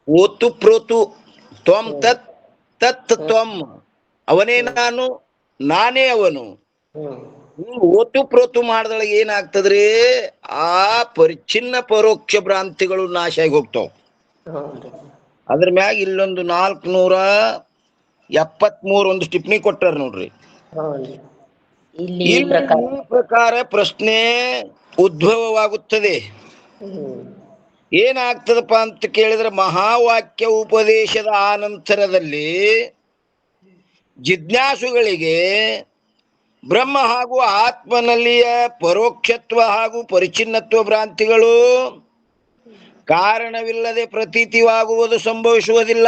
Speaker 2: ಓತು ಪ್ರೋತು ತ್ವಂ ತತ್ ತತ್ ತ್ವಂ, ಅವನೇ ನಾನು, ನಾನೇ ಅವನು. ಓತು ಪ್ರೋತು ಮಾಡಿದೊಳಗೆ ಏನಾಗ್ತದ್ರಿ? ಆ ಪರಿಚ್ಛಿನ್ನ ಪರೋಕ್ಷ ಭ್ರಾಂತಿಗಳು ನಾಶ ಆಗಿ ಹೋಗ್ತಾವ. ಅದ್ರ ಮ್ಯಾಗ ಇಲ್ಲೊಂದು 473 ಒಂದು ಟಿಪ್ಪಣಿ ಕೊಟ್ಟಾರ ನೋಡ್ರಿ. ಈ ಪ್ರಕಾರ ಪ್ರಶ್ನೆ ಉದ್ಭವವಾಗುತ್ತದೆ. ಏನಾಗ್ತದಪ್ಪ ಅಂತ ಕೇಳಿದ್ರೆ, ಮಹಾವಾಕ್ಯ ಉಪದೇಶದ ಆನಂತರದಲ್ಲಿ ಜಿಜ್ಞಾಸುಗಳಿಗೆ ಬ್ರಹ್ಮ ಹಾಗೂ ಆತ್ಮನಲ್ಲಿಯ ಪರೋಕ್ಷತ್ವ ಹಾಗೂ ಪರಿಚ್ಛಿನ್ನತ್ವ ಭ್ರಾಂತಿಗಳು ಕಾರಣವಿಲ್ಲದೆ ಪ್ರತೀತಿವಾಗುವುದು ಸಂಭವಿಸುವುದಿಲ್ಲ.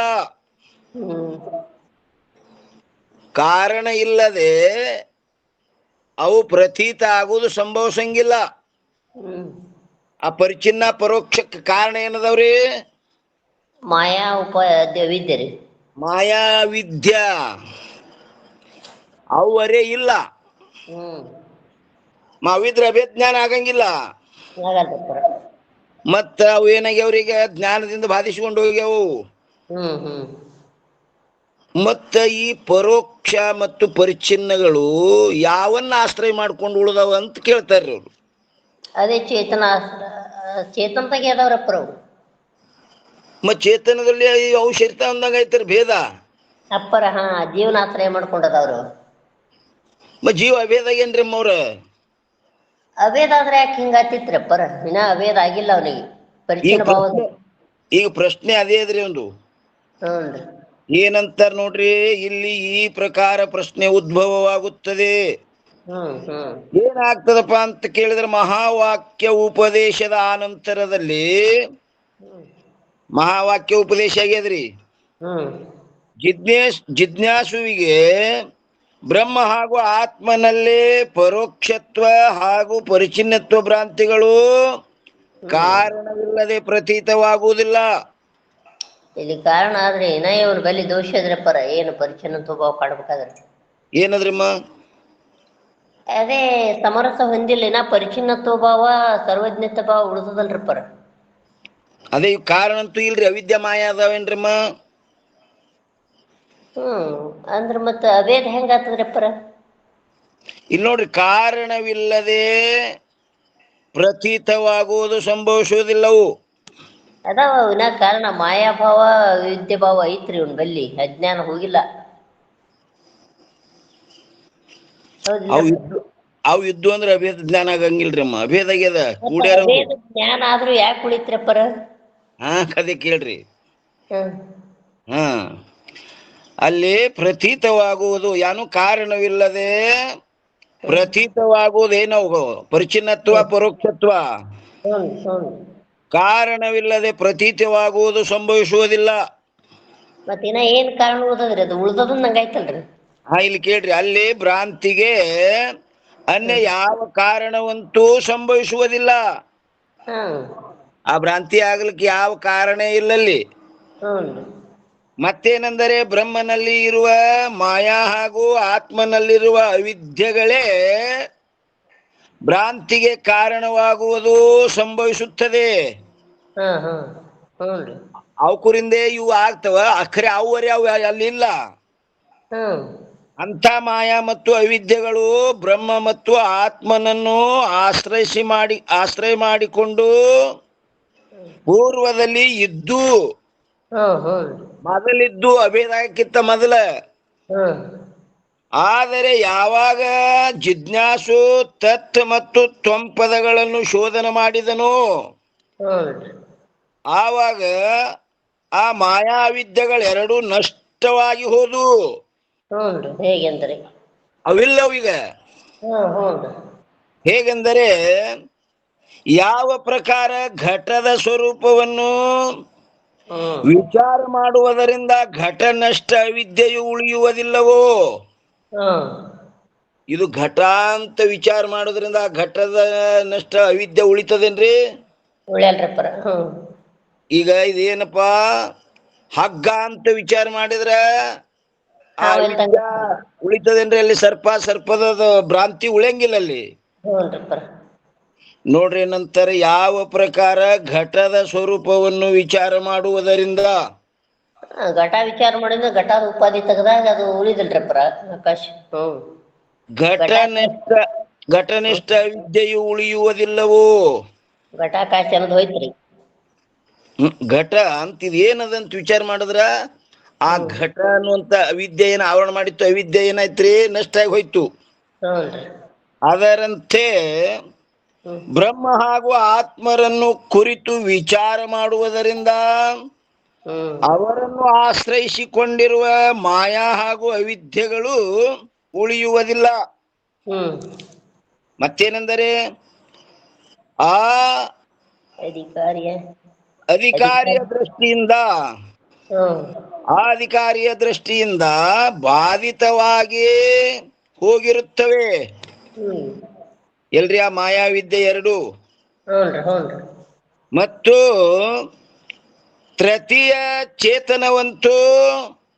Speaker 2: ಕಾರಣ ಇಲ್ಲದೆ ಅವು ಪ್ರತೀತ ಆಗುವುದು ಸಂಭವಿಸಂಗಿಲ್ಲ. ಆ ಪರಿಚ್ಛಿನ್ನ ಪರೋಕ್ಷಕ್ಕೆ ಕಾರಣ ಏನದವ್ರಿ?
Speaker 3: ಮಾಯಾ ವಿದ್ಯೆ ರೀ.
Speaker 2: ಮಾಯಾವಿದ್ಯಾ ಅವರೇ ಇಲ್ಲ. ಮಾವಿದ್ರ ಅಭೇಜ್ಞಾನ ಆಗಂಗಿಲ್ಲ. ಮತ್ತ ಅವು ಏನಾಗ್ಯಾವ್ರೀಗ? ಜ್ಞಾನದಿಂದ ಬಾಧಿಸಿಕೊಂಡು ಹೋಗ್ಯಾವು. ಮತ್ತ ಈ ಪರೋಕ್ಷ ಮತ್ತು ಪರಿಚ್ಛಿನ್ನಗಳು ಯಾವನ್ನ ಆಶ್ರಯ ಮಾಡ್ಕೊಂಡು ಉಳ್ದಾವ ಅಂತ ಕೇಳ್ತಾರ್ರಿ ಅವ್ರು.
Speaker 3: ಅದೇ ಚೇತನದಾಗೆ ಅದಾವ್ರಪ್ಪರ ಅವು.
Speaker 2: ಮತ್ ಚೇತನದಲ್ಲಿ ಅವು ಶರೀರ ಅಂದಂಗ ಐತರಿ ಭೇದ
Speaker 3: ಅಪ್ಪರ. ಜೀವನ ಆಶ್ರಯ ಮಾಡ್ಕೊಂಡದವ್ರು.
Speaker 2: ಮತ್ ಜೀವ ಅಭೇದ ಏನ್ರಿ ಅವ್ರ?
Speaker 3: ಅಭೇದ ಆದ್ರೆ ಯಾಕೆ ಹಿಂಗಾತಿತ್ರಪ್ಪರ? ಇನ್ನ ಅಭೇದ ಆಗಿಲ್ಲ ಅವನಿಗೆ. ಪರಿಚ್ಛಿನ್ನ ಭಾವ.
Speaker 2: ಈಗ ಪ್ರಶ್ನೆ ಅದೇ ಅದ್ರಿ ಒಂದು. ಏನಂತಾರ ನೋಡ್ರಿ, ಇಲ್ಲಿ ಈ ಪ್ರಕಾರ ಪ್ರಶ್ನೆ ಉದ್ಭವವಾಗುತ್ತದೆ. ಏನಾಗ್ತದಪ್ಪ ಅಂತ ಕೇಳಿದ್ರೆ, ಮಹಾವಾಕ್ಯ ಉಪದೇಶದ ಆನಂತರದಲ್ಲಿ ಮಹಾವಾಕ್ಯ ಉಪದೇಶ ಆಗ್ಯದ್ರಿ. ಜಿಜ್ಞಾಸುವಿಗೆ ಬ್ರಹ್ಮ ಹಾಗೂ ಆತ್ಮನಲ್ಲೇ ಪರೋಕ್ಷತ್ವ ಹಾಗೂ ಪರಿಚ್ಛಿನ್ನತ್ವ ಭ್ರಾಂತಿಗಳು ಕಾರಣವಿಲ್ಲದೆ ಪ್ರತೀತವಾಗುವುದಿಲ್ಲ.
Speaker 3: ಇಲ್ಲಿ ಕಾರಣ ಆದ್ರೆ ಇನ್ನ ಇವನ್ ಬಲಿ ದೋಷ ಇದ್ರೆ ಪರ ಏನು ಪರಿಚಯ ಸ್ವಭಾವ ಕಾಡ್ಬೇಕಾದ್ರೆ
Speaker 2: ಏನದ್ರಿಮ್ಮ?
Speaker 3: ಅದೇ ಸಮರಸ ಹೊಂದಿಲ್ಲ ಇನ್ನ ಪರಿಚಿನ್ನತ್ವ ಭಾವ ಸರ್ವಜ್ಞತ ಭಾವ ಉಳಿದದಲ್ರಿ ಪರ.
Speaker 2: ಅದೇ ಇವ್ ಕಾರಣ ಅಂತೂ ಇಲ್ರಿ, ಅವಿದ್ಯಾ ಮಾಯ ಅದಾವೇನ್ರಿಮ್ಮ?
Speaker 3: ಅಂದ್ರ ಮತ್ತ ಅವೇದ ಹೆಂಗ ಆತದ್ರಿ ಪರ?
Speaker 2: ಇಲ್ಲಿ ನೋಡ್ರಿ, ಕಾರಣವಿಲ್ಲದೆ ಪ್ರತೀತವಾಗುವುದು ಸಂಭವಿಸುವುದಿಲ್ಲವು.
Speaker 3: ಅದಾವ ಇನ್ನ ಕಾರಣ ಮಾಯಾಭಾವ ವಿದ್ಯೆ ಭಾವ ಐತ್ರಿ ಇವನ್ ಬಲ್ಲಿ, ಅಜ್ಞಾನ ಹೋಗಿಲ್ಲ.
Speaker 2: ಅವು ಇದ್ದು ಅಂದ್ರೆ ಅಭೇದ ಜ್ಞಾನ ಆಗಂಗಿಲ್ರಿ ಅಮ್ಮ. ಅಭೇದ ಆಗ್ಯದ ಕೂಡ್ಯಾರ.
Speaker 3: ಅಭೇದ ಜ್ಞಾನ ಆದ್ರೂ ಯಾಕೆ ಉಳಿತ್ರಿ ಪರ?
Speaker 2: ಕದೆ ಕೇಳ್ರಿ.
Speaker 3: ಹ್ಮ್
Speaker 2: ಹಾ, ಅಲ್ಲಿ ಪ್ರತೀತವಾಗುವುದು ಏನು ಕಾರಣವಿಲ್ಲದೆ ಪ್ರತೀತವಾಗುವುದೇನವು? ಪರಿಚಿನ್ನತ್ವ, ಪರೋಕ್ಷತ್ವ. ಕಾರಣವಿಲ್ಲದೆ ಪ್ರತೀತವಾಗುವುದು ಸಂಭವಿಸುವುದಿಲ್ಲ.
Speaker 3: ಮತ್ತ ಇನ್ನ ಏನ್ ಕಾರಣ ಉಳ್ದದ್ರಿ? ಅದು ಉಳ್ದದ ನಂಗಾಯ್ತಲ್ರಿ.
Speaker 2: ಇಲ್ಲಿ ಕೇಳ್ರಿ, ಅಲ್ಲಿ ಭ್ರಾಂತಿಗೆ ಅನ್ಯ ಯಾವ ಕಾರಣವಂತೂ ಸಂಭವಿಸುವುದಿಲ್ಲ. ಆ ಭ್ರಾಂತಿ ಆಗ್ಲಿಕ್ಕೆ ಯಾವ ಕಾರಣ ಇಲ್ಲಲ್ಲಿ. ಮತ್ತೇನೆಂದರೆ ಬ್ರಹ್ಮನಲ್ಲಿ ಇರುವ ಮಾಯಾ ಹಾಗೂ ಆತ್ಮನಲ್ಲಿರುವ ಅವಿದ್ಯೆಗಳೇ ಭ್ರಾಂತಿಗೆ ಕಾರಣವಾಗುವುದು ಸಂಭವಿಸುತ್ತದೆ. ಅವಕುರಿಂದೇ ಇವು ಆಗ್ತವ, ಅಖರೆ ಅವರೇ ಅವು ಅಲ್ಲಿಲ್ಲ. ಅಂಥ ಮಾಯಾ ಮತ್ತು ಅವಿದ್ಯೆಗಳು ಬ್ರಹ್ಮ ಮತ್ತು ಆತ್ಮನನ್ನು ಆಶ್ರಯ ಮಾಡಿಕೊಂಡು ಪೂರ್ವದಲ್ಲಿ ಇದ್ದು, ಮೊದಲಿದ್ದು ಅಭೇದಕ್ಕಿಂತ ಮೊದಲ. ಆದರೆ ಯಾವಾಗ ಜಿಜ್ಞಾಸು ತತ್ ಮತ್ತು ತ್ವಂ ಪದಗಳನ್ನು ಶೋಧನೆ ಮಾಡಿದನೋ ಆವಾಗ ಆ ಮಾಯಾ ವಿದ್ಯೆಗಳೆರಡೂ ನಷ್ಟವಾಗಿ ಹೋದು.
Speaker 3: ಹೇಗೆಂದರೆ
Speaker 2: ಅವಿಲ್ಲವು ಈಗ. ಹೇಗೆಂದರೆ ಯಾವ ಪ್ರಕಾರ ಘಟದ ಸ್ವರೂಪವನ್ನು ವಿಚಾರ ಮಾಡುವುದರಿಂದ ಘಟ ನಷ್ಟ ಅವಿದ್ಯೆಯು ಉಳಿಯುವುದಿಲ್ಲವೋ, ಇದು ಘಟ ಅಂತ ವಿಚಾರ ಮಾಡೋದ್ರಿಂದ ಘಟದ ನಷ್ಟ ಅವಿದ್ಯೆ ಉಳಿತದೇನ್ರಿ?
Speaker 3: ಉಳಿಯಲ್ರಪ್ಪರ.
Speaker 2: ಈಗ ಇದೇನಪ್ಪಾ, ಹಗ್ಗ ಅಂತ ವಿಚಾರ ಮಾಡಿದ್ರ ಆ ಉಳಿತದೇನ್ರಿ? ಅಲ್ಲಿ ಸರ್ಪದ ಭ್ರಾಂತಿ ಉಳಿಯಂಗಿಲ್ಲ ಅಲ್ಲಿ. ನೋಡ್ರಿ, ನಂತರ ಯಾವ ಪ್ರಕಾರ ಘಟದ ಸ್ವರೂಪವನ್ನು ವಿಚಾರ ಮಾಡುವುದರಿಂದ
Speaker 3: ಘಟ ವಿಚಾರ ಮಾಡಿದ್ರೆ ಘಟದ ಉಪಾಧಿ ತೆಗೆದಾಗ ಅದು ಉಳಿದಿಲ್ರಪ್ಪರ ಆಕಾಶ.
Speaker 2: ಘಟನಿಷ್ಠ ವಿದ್ಯೆಯು ಉಳಿಯುವುದಿಲ್ಲವೋ.
Speaker 3: ಘಟಾಕಾಶ ಅನ್ನೋದು ಹೋಯ್ತ್ರಿ.
Speaker 2: ಘಟ ಅಂತ ಇದು ಏನದಂತ ವಿಚಾರ ಮಾಡಿದ್ರ ಆ ಘಟ ಅನ್ನುವಂತ ಅವಿದ್ಯೆ ಏನ ಆವರಣ ಮಾಡಿತ್ತು, ಅವಿದ್ಯೆ ಏನಾಯ್ತ್ರಿ? ನಷ್ಟ ಆಗಿ ಹೋಯ್ತು. ಅದರಂತೆ ಬ್ರಹ್ಮ ಹಾಗೂ ಆತ್ಮರನ್ನು ಕುರಿತು ವಿಚಾರ ಮಾಡುವುದರಿಂದ ಅವರನ್ನು ಆಶ್ರಯಿಸಿಕೊಂಡಿರುವ ಮಾಯಾ ಹಾಗೂ ಅವಿದ್ಯೆಗಳು ಉಳಿಯುವುದಿಲ್ಲ. ಮತ್ತೇನೆಂದರೆ ಆ ಅಧಿಕಾರಿಯ ದೃಷ್ಟಿಯಿಂದ ಬಾಧಿತವಾಗಿ ಹೋಗಿರುತ್ತವೆ. ಎಲ್ರಿ ಆ ಮಾಯಾವಿದ್ಯೆ ಎರಡು. ಮತ್ತು ತೃತೀಯ ಚೇತನವಂತೂ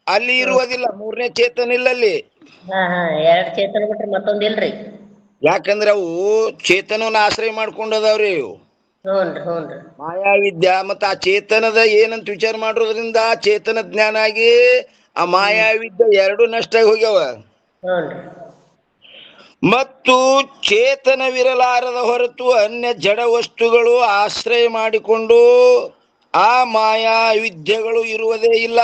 Speaker 2: ಅಲ್ಲಿ ಇರುವುದಿಲ್ಲ, ಮೂರನೇ ಚೇತನ ಇಲ್ಲ ಅಲ್ಲಿ.
Speaker 3: ಎರಡ್ ಚೇತನ ಬಿಟ್ರೆ ಮತ್ತೊಂದಿಲ್ರಿ.
Speaker 2: ಯಾಕಂದ್ರೆ ಅವು ಚೇತನವನ್ನ ಆಶ್ರಯ ಮಾಡ್ಕೊಂಡದವ್ರಿ ಇವು ಮಾಯಾವಿದ್ಯಾ. ಮತ್ತ ಆ ಚೇತನದ ಏನಂತ ವಿಚಾರ ಮಾಡೋದ್ರಿಂದ ಆ ಚೇತನ ಜ್ಞಾನ ಆಗಿ ಆ ಮಾಯಾವಿದ್ಯೆ ಎರಡು ನಷ್ಟ ಆಗಿ ಹೋಗ್ಯಾವ. ಮತ್ತು ಚೇತನವಿರಲಾರದ ಹೊರತು ಅನ್ಯ ಜಡ ವಸ್ತುಗಳು ಆಶ್ರಯ ಮಾಡಿಕೊಂಡು ಆ ಮಾಯಾ ವಿದ್ಯೆಗಳು ಇರುವುದೇ ಇಲ್ಲ.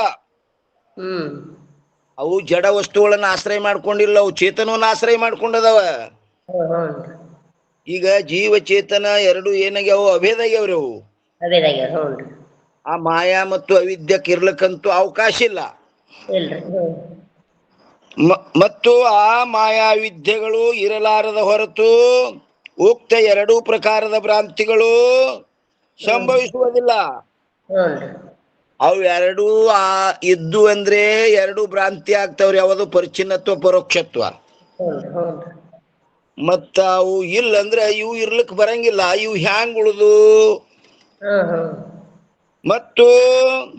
Speaker 2: ಅವು ಜಡ ವಸ್ತುಗಳನ್ನ ಆಶ್ರಯ ಮಾಡ್ಕೊಂಡಿಲ್ಲ, ಅವು ಚೇತನವನ್ನ ಆಶ್ರಯ ಮಾಡ್ಕೊಂಡದವ. ಈಗ ಜೀವ ಚೇತನ ಎರಡು ಏನಾಗ್ಯಾವ? ಅಭೇದ ಆಗ್ಯಾವ್ರಿ ಅವು. ಆ ಮಾಯಾ ಮತ್ತು ಅವಿದ್ಯಕ್ಕೆ ಇರ್ಲಕ್ಕಂತೂ ಅವಕಾಶ ಇಲ್ಲ. ಮತ್ತು ಆ ಮಾಯಾ ವಿದ್ಯೆಗಳು ಇರಲಾರದ ಹೊರತು ಉಕ್ತ ಎರಡೂ ಪ್ರಕಾರದ ಭ್ರಾಂತಿಗಳು ಸಂಭವಿಸುವುದಿಲ್ಲ. ಅವು ಎರಡೂ ಇದ್ದು ಅಂದ್ರೆ ಎರಡು ಭ್ರಾಂತಿ ಆಗ್ತಾವ್ರಿ. ಯಾವುದು? ಪರಿಚಿನ್ನತ್ವ, ಪರೋಕ್ಷತ್ವ. ಮತ್ತ ಅವು ಇಲ್ಲ ಅಂದ್ರೆ ಇವು ಇರ್ಲಿಕ್ ಬರಂಗಿಲ್ಲ. ಇವು ಹ್ಯಾಂಗ್ ಉಳಿದು
Speaker 3: ಹ್ಮ್ ಹ್ಮ್
Speaker 2: ಮತ್ತು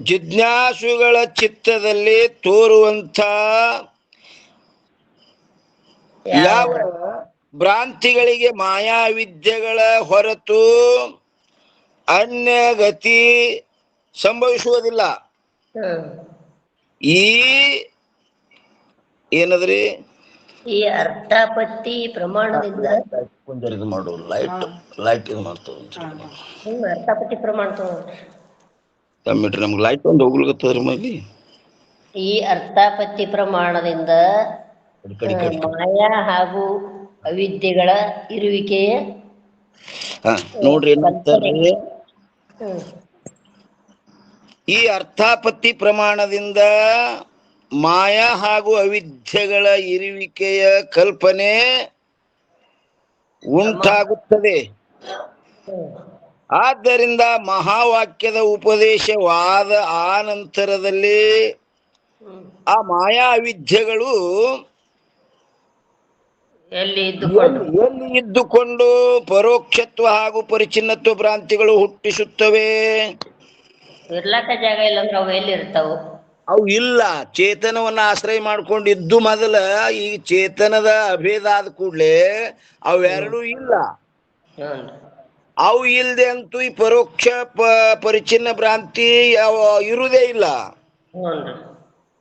Speaker 2: ಜಿಜ್ಞಾಸುಗಳ ಚಿತ್ತದಲ್ಲಿ ತೋರುವಂಥ ಯಾವ ಭ್ರಾಂತಿಗಳಿಗೆ ಮಾಯಾವಿದ್ಯೆಗಳ ಹೊರತು ಅನ್ಯ ಗತಿ ಸಂಭವಿಸುವುದಿಲ್ಲ.
Speaker 3: ಹ್ಮ್
Speaker 2: ಈ ಏನದ್ರಿ
Speaker 3: ಈ ಅರ್ಥಾಪತ್ತಿ ಪ್ರಮಾಣದಿಂದ
Speaker 2: ಇದು ಮಾಡು ಲೈಟ್ ಇದು ಮಾಡ್ತದ
Speaker 3: ಅರ್ಥಾಪತ್ತಿ ಪ್ರಮಾಣ ತಗೊಂಡ್ರಿ.
Speaker 2: ಕಮ್ಮಿಟ್ರಿ ನಮ್ಗೆ ಲೈಟ್ ಒಂದು ಹೋಗ್ಲಿಕತ್ತದ್ರಿ ಮಲ್ಲಿ.
Speaker 3: ಈ ಅರ್ಥಾಪತ್ತಿ ಪ್ರಮಾಣದಿಂದ
Speaker 2: ಕಡಿ
Speaker 3: ಮಾಯಾ ಹಾಗೂ ಅವಿದ್ಯೆಗಳ ಇರುವಿಕೆಯ
Speaker 2: ನೋಡ್ರಿ ಏನಂತಾರ್ರಿ,
Speaker 3: ಹ್ಮ್
Speaker 2: ಈ ಅರ್ಥಾಪತ್ತಿ ಪ್ರಮಾಣದಿಂದ ಮಾಯಾ ಹಾಗೂ ಅವಿದ್ಯೆಗಳ ಇರುವಿಕೆಯ ಕಲ್ಪನೆ ಉಂಟಾಗುತ್ತದೆ. ಆದ್ದರಿಂದ ಮಹಾವಾಕ್ಯದ ಉಪದೇಶವಾದ ಆ ನಂತರದಲ್ಲಿ ಆ ಮಾಯಾ ಅವಿದ್ಯೆಗಳು
Speaker 3: ಎಲ್ಲಿ
Speaker 2: ಇದ್ದುಕೊಂಡು ಪರೋಕ್ಷತ್ವ ಹಾಗೂ ಪರಿಚಿನ್ನತ್ವ ಭ್ರಾಂತಿಗಳು ಹುಟ್ಟಿಸುತ್ತವೆ.
Speaker 3: ಇರ್ಲಾಕ ಜಾಗ ಇಲ್ಲ ಅಂದ್ರೆ ಅವು ಎಲ್ಲಿ ಇರ್ತಾವು?
Speaker 2: ಅವು ಇಲ್ಲ. ಚೇತನವನ್ನ ಆಶ್ರಯ ಮಾಡ್ಕೊಂಡಿದ್ದು ಮೊದಲ, ಈ ಚೇತನದ ಅಭೇದ ಆದ ಕೂಡ್ಲೆ ಅವೆರಡೂ ಇಲ್ಲ. ಅವು ಇಲ್ದೆ ಅಂತೂ ಈ ಪರೋಕ್ಷ ಪರಿಚಿನ್ನ ಭ್ರಾಂತಿ ಇರುವುದೇ ಇಲ್ಲ.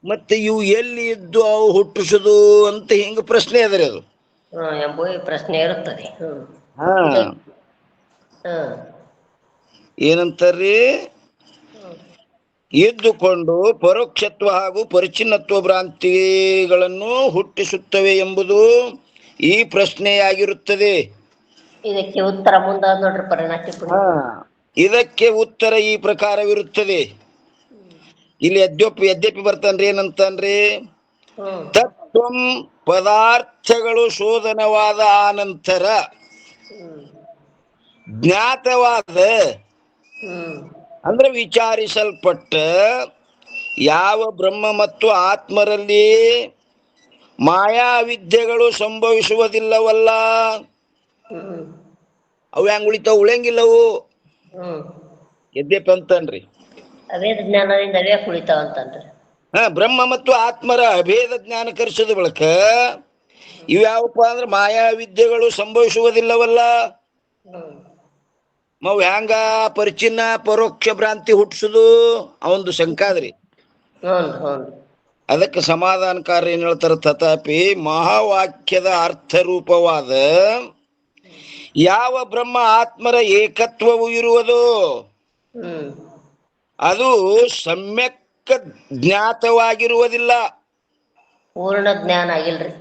Speaker 2: ಮತ್ತೆ ಇವು ಎಲ್ಲಿ ಇದ್ದು ಅವು ಹುಟ್ಟಿಸುದು ಅಂತ ಹಿಂಗ ಪ್ರಶ್ನೆ ಅದರಿ. ಅದು
Speaker 3: ಪ್ರಶ್ನೆ ಇರುತ್ತದೆ.
Speaker 2: ಏನಂತಾರ್ರಿ, ಇದ್ದುಕೊಂಡು ಪರೋಕ್ಷತ್ವ ಹಾಗೂ ಪರಿಚಿನ್ನತ್ವ ಭ್ರಾಂತಿಗಳನ್ನು ಹುಟ್ಟಿಸುತ್ತವೆ ಎಂಬುದು ಈ ಪ್ರಶ್ನೆಯಾಗಿರುತ್ತದೆ.
Speaker 3: ಇದಕ್ಕೆ ಉತ್ತರ ಮುಂದ ನೋಡ್ರಿ ಪರಿಣಾಮ.
Speaker 2: ಇದಕ್ಕೆ ಉತ್ತರ ಈ ಪ್ರಕಾರವಿರುತ್ತದೆ. ಇಲ್ಲಿ ಯದ್ಯಪಿ ಬರ್ತಾನ್ರಿ, ಏನಂತಾನ್ರಿ, ತತ್ವಂ ಪದಾರ್ಥಗಳು ಶೋಧನವಾದ ಆನಂತರ ಜ್ಞಾತವಾದ ಅಂದ್ರೆ ವಿಚಾರಿಸಲ್ಪಟ್ಟ ಯಾವ ಬ್ರಹ್ಮ ಮತ್ತು ಆತ್ಮರಲ್ಲಿ ಮಾಯಾ ವಿದ್ಯೆಗಳು ಸಂಭವಿಸುವುದಿಲ್ಲವಲ್ಲ, ಅವು ಹೆಂಗ್ ಉಳಿತಾವ? ಉಳಿಯಂಗಿಲ್ಲವು. ಯದ್ಯಪಿ ಅಂತನ್ರಿ,
Speaker 3: ಅಭೇದ ಜ್ಞಾನದಿಂದ ಅವೇ ಉಳಿತಾವ ಅಂತನ್ರಿ.
Speaker 2: ಬ್ರಹ್ಮ ಮತ್ತು ಆತ್ಮರ ಅಭೇದ ಜ್ಞಾನ ಕರ್ಸದ ಬಳಕ ಇವ್ಯಾವಪ್ಪ ಅಂದ್ರೆ ಮಾಯಾ ವಿದ್ಯೆಗಳು ಸಂಭವಿಸುವುದಿಲ್ಲವಲ್ಲ. ಅವು ಹ್ಯಾಂಗ ಪರಿಚಿನ್ನ ಪರೋಕ್ಷ ಭ್ರಾಂತಿ ಹುಟ್ಟಿಸುದು? ಅವೊಂದು ಶಂಕಾದ್ರಿ. ಅದಕ್ಕೆ ಸಮಾಧಾನಕಾರ ಏನ್ ಹೇಳ್ತಾರ, ತಥಾಪಿ ಮಹಾವಾಕ್ಯದ ಅರ್ಥರೂಪವಾದ ಯಾವ ಬ್ರಹ್ಮ ಆತ್ಮರ ಏಕತ್ವವು ಇರುವುದು ಅದು ಸಮ್ಯಕ್ ಜ್ಞಾತವಾಗಿರುವುದಿಲ್ಲ.
Speaker 3: ಪೂರ್ಣ ಜ್ಞಾನ ಆಗಿಲ್ರಿ.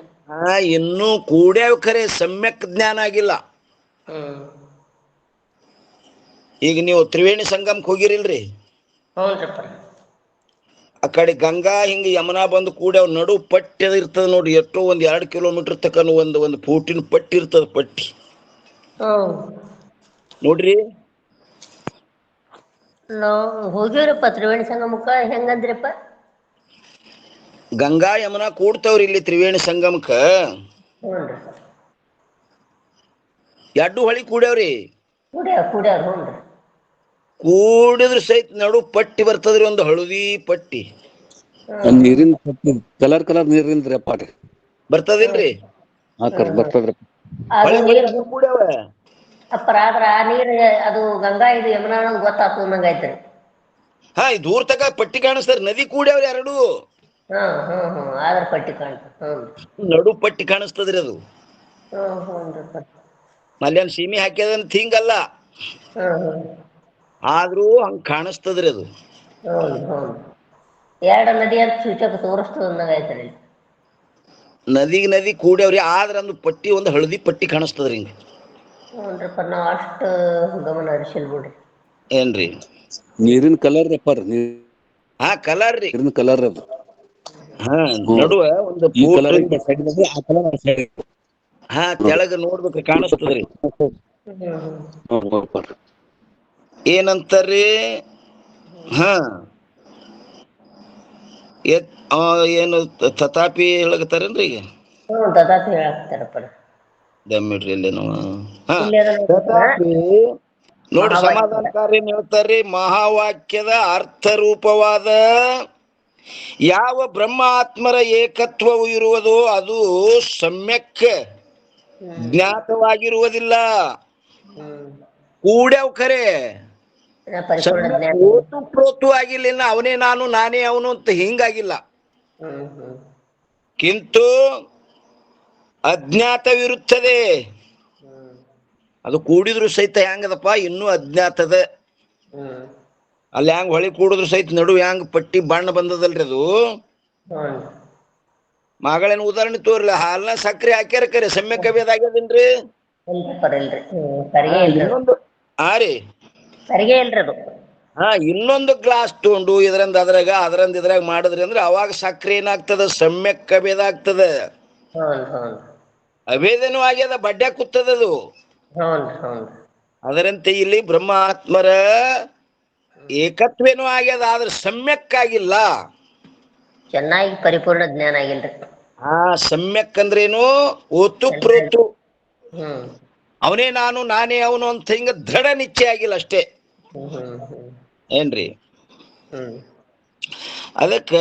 Speaker 2: ಇನ್ನೂ ಕೂಡ್ಯಾವ ಖರೆ, ಸಮ್ಯಕ್ ಜ್ಞಾನ ಆಗಿಲ್ಲ. ಈಗ ನೀವು ತ್ರಿವೇಣಿ ಸಂಗಮಕ್ಕೆ ಹೋಗಿರಿಲ್ರಿ? ಆ ಕಡೆ ಗಂಗಾ ಹಿಂಗ ಯಮುನಾ ಬಂದು ಕೂಡ್ಯಾವ ನಡು ಪಟ್ಟಿ ಅದ ಇರ್ತದ ನೋಡಿ. ಎಷ್ಟೋ 1-2 ಕಿಲೋಮೀಟರ್ ತಕನು ಒಂದು ಫೂಟಿನ ಪಟ್ಟಿ ಇರ್ತದ. ಪಟ್ಟಿ ನೋಡ್ರಿ.
Speaker 3: ಹೋಗಿವ್ರಪ್ಪ ತ್ರಿವೇಣಿ ಸಂಗಮಕ್ಕ. ಹೆಂಗಂದ್ರಪ್ಪ?
Speaker 2: ಗಂಗಾ ಯಮುನಾ ಕೂಡ್ತಾವ್ರಿ ಇಲ್ಲಿ ತ್ರಿವೇಣಿ ಸಂಗಮಕ್ಕ. ಎರಡು ಹೊಳಿ ಕೂಡ್ಯಾವ್ರಿ. ಕೂಡಿದ್ರ ಸಹಿತ ನಡು ಪಟ್ಟಿ ಬರ್ತದ್ರಿ, ಒಂದು ಹಳದಿ ಪಟ್ಟಿ.
Speaker 5: ನೀರಿನ ಕಲರ್ ನೀರಿಲ್ರಿ ಅಪ್ಪ
Speaker 2: ಬರ್ತದಿಲ್ರಿ?
Speaker 5: ಬರ್ತದ್ರಿ.
Speaker 2: ಕೂಡ್ಯಾವ
Speaker 3: ಆದ್ರ ಆ ನೀರ್ ಅದು ಗಂಗಾ ಇದು ಯಮುನಾ ಗೊತ್ತಾತು ನಂಗೈತ್ರಿ.
Speaker 2: ದೂರ ತಕ ಪಟ್ಟಿ ಕಾಣಿಸ್ತಾರ. ನದಿ ಕೂಡ್ಯಾವ್ರಿ ಎರಡು.
Speaker 3: ಆದ್ರ ಪಟ್ಟಿ ಕಾಣ್ತ,
Speaker 2: ನಡು ಪಟ್ಟಿ ಕಾಣಿಸ್ತದ್ರಿ. ಅದು ಮಲ್ಯಾನ್ ಸೀಮಿ ಹಾಕ್ಯದಂತ ಹಿಂಗಲ್ಲ, ಆದ್ರೂ ಹಂಗ ಕಾಣಿಸ್ತದ್ರಿ. ಅದು
Speaker 3: ಎರಡು ನದಿ ಅಂತ ಸೂಚಕ ತೋರಿಸ್ತದ.
Speaker 2: ನದಿ ಕೂಡ್ಯಾವ್ರಿ, ಆದ್ರ ಒಂದು ಪಟ್ಟಿ, ಒಂದು ಹಳದಿ ಪಟ್ಟಿ ಕಾಣಿಸ್ತದ್ರಿ. ಹಿಂಗ
Speaker 3: ನಾವ್ ಅಷ್ಟ ಗಮನ ಹರಿಸಿಲ್ ಬಿಡ್ರಿ.
Speaker 2: ಏನ್ರಿ?
Speaker 5: ನೀರಿನ ಕಲರ್ ಅಪ್ಪಾರ.
Speaker 2: ಕಲರ್ ರೀ,
Speaker 5: ನೀರಿನ ಕಲರ್ ಅದು.
Speaker 2: ನಡುವ ಒಂದು ತೆಳಗ ನೋಡ್ಬೇಕು ಕಾಣಿಸ್ತದ್ರಿ. ಏನಂತಾರ್ರಿ? ಏನು ತಥಾಪಿ ಹೇಳಕತ್ತಾರೇನ್ರಿ? ಈಗ
Speaker 3: ತಥಾಪಿ ಹೇಳಕ್ತಾರಪ್ಪ.
Speaker 2: ದಮ್ಮಿಡ್ರಿ ಇಲ್ಲೇನು. ತಥಾಪಿ ನೋಡಿ
Speaker 3: ಮಹಾವಾಕ್ಯ.
Speaker 2: ಸಮಾಧಾನಕಾರಿ ಏನ್ ಹೇಳ್ತಾರ್ರಿ, ಮಹಾವಾಕ್ಯದ ಅರ್ಥರೂಪವಾದ ಯಾವ ಬ್ರಹ್ಮ ಆತ್ಮರ ಏಕತ್ವವು ಇರುವುದೋ ಅದು ಸಮ್ಯಕ್ ಜ್ಞಾತವಾಗಿರುವುದಿಲ್ಲ. ಕೂಡ್ಯಾವ್ ಖರೆ
Speaker 3: ಪರಿಪೂರ್ಣ ಜ್ಞಾನ.
Speaker 2: ಓತು ಪ್ರೋತು ಆಗಿಲ್ಲ, ಅವನೇ ನಾನು ನಾನೇ ಅವನು ಅಂತ ಹಿಂಗಾಗಿಲ್ಲ. ಕಿಂತು ಅಜ್ಞಾತವಿರುತ್ತದೆ. ಅದು ಕೂಡಿದ್ರು ಸಹಿತ ಹೆಂಗದಪ್ಪ, ಇನ್ನೂ ಅಜ್ಞಾತದ. ಅಲ್ಲಿ ಹೆಂಗ್ ಹೊಳಿ ಕೂಡಿದ್ರು ಸಹಿತ ನಡು ಹೆಂಗ್ ಪಟ್ಟಿ ಬಣ್ಣ ಬಂದದಲ್ರಿ ಅದು. ಮಗಳೇನು ಉದಾಹರಣೆ ತೋರ್ಲ, ಹಾಲ್ನ ಸಕ್ರೆ ಹಾಕ್ಯಾರ ಕರೆ ಸಮ್ಯಕ್ ಅಭೇದ ಆಗ್ಯದನ್ರಿ. ಇನ್ನೊಂದು ರೀ
Speaker 3: ಸರಿಗೆ ಇಲ್ರಿ ಅದು.
Speaker 2: ಇನ್ನೊಂದು ಗ್ಲಾಸ್ ತಗೊಂಡು ಇದರಿಂದ ಇದ್ರಾಗ ಮಾಡಿದ್ರಿ ಅಂದ್ರೆ ಅವಾಗ ಸಕ್ರೆ ಏನಾಗ್ತದ, ಸಮ್ಯಕ್ ಅಭೇದ ಆಗ್ತದ. ಅಭೇದನೂ ಆಗ್ಯದ, ಬಡ್ಡ್ಯಾಗ ಕೂತದದು. ಅದರಂತೆ ಇಲ್ಲಿ ಬ್ರಹ್ಮ ಆತ್ಮರ ಏಕತ್ವೇನೂ ಆಗ್ಯದ, ಆದ್ರೆ ಸಮ್ಯಕ್ ಆಗಿಲ್ಲ.
Speaker 3: ಚೆನ್ನಾಗಿ ಪರಿಪೂರ್ಣ ಜ್ಞಾನ ಆಗಿಲ್ರಿ.
Speaker 2: ಸಮ್ಯಕ್ ಅಂದ್ರೇನು, ಓತು ಪ್ರೋತು, ಅವನೇ ನಾನು ನಾನೇ ಅವನು ಅಂತ ಹಿಂಗ ದೃಢ ನಿಶ್ಚಯ ಆಗಿಲ್ಲ ಅಷ್ಟೇ. ಏನ್ರಿ? ಅದಕ್ಕ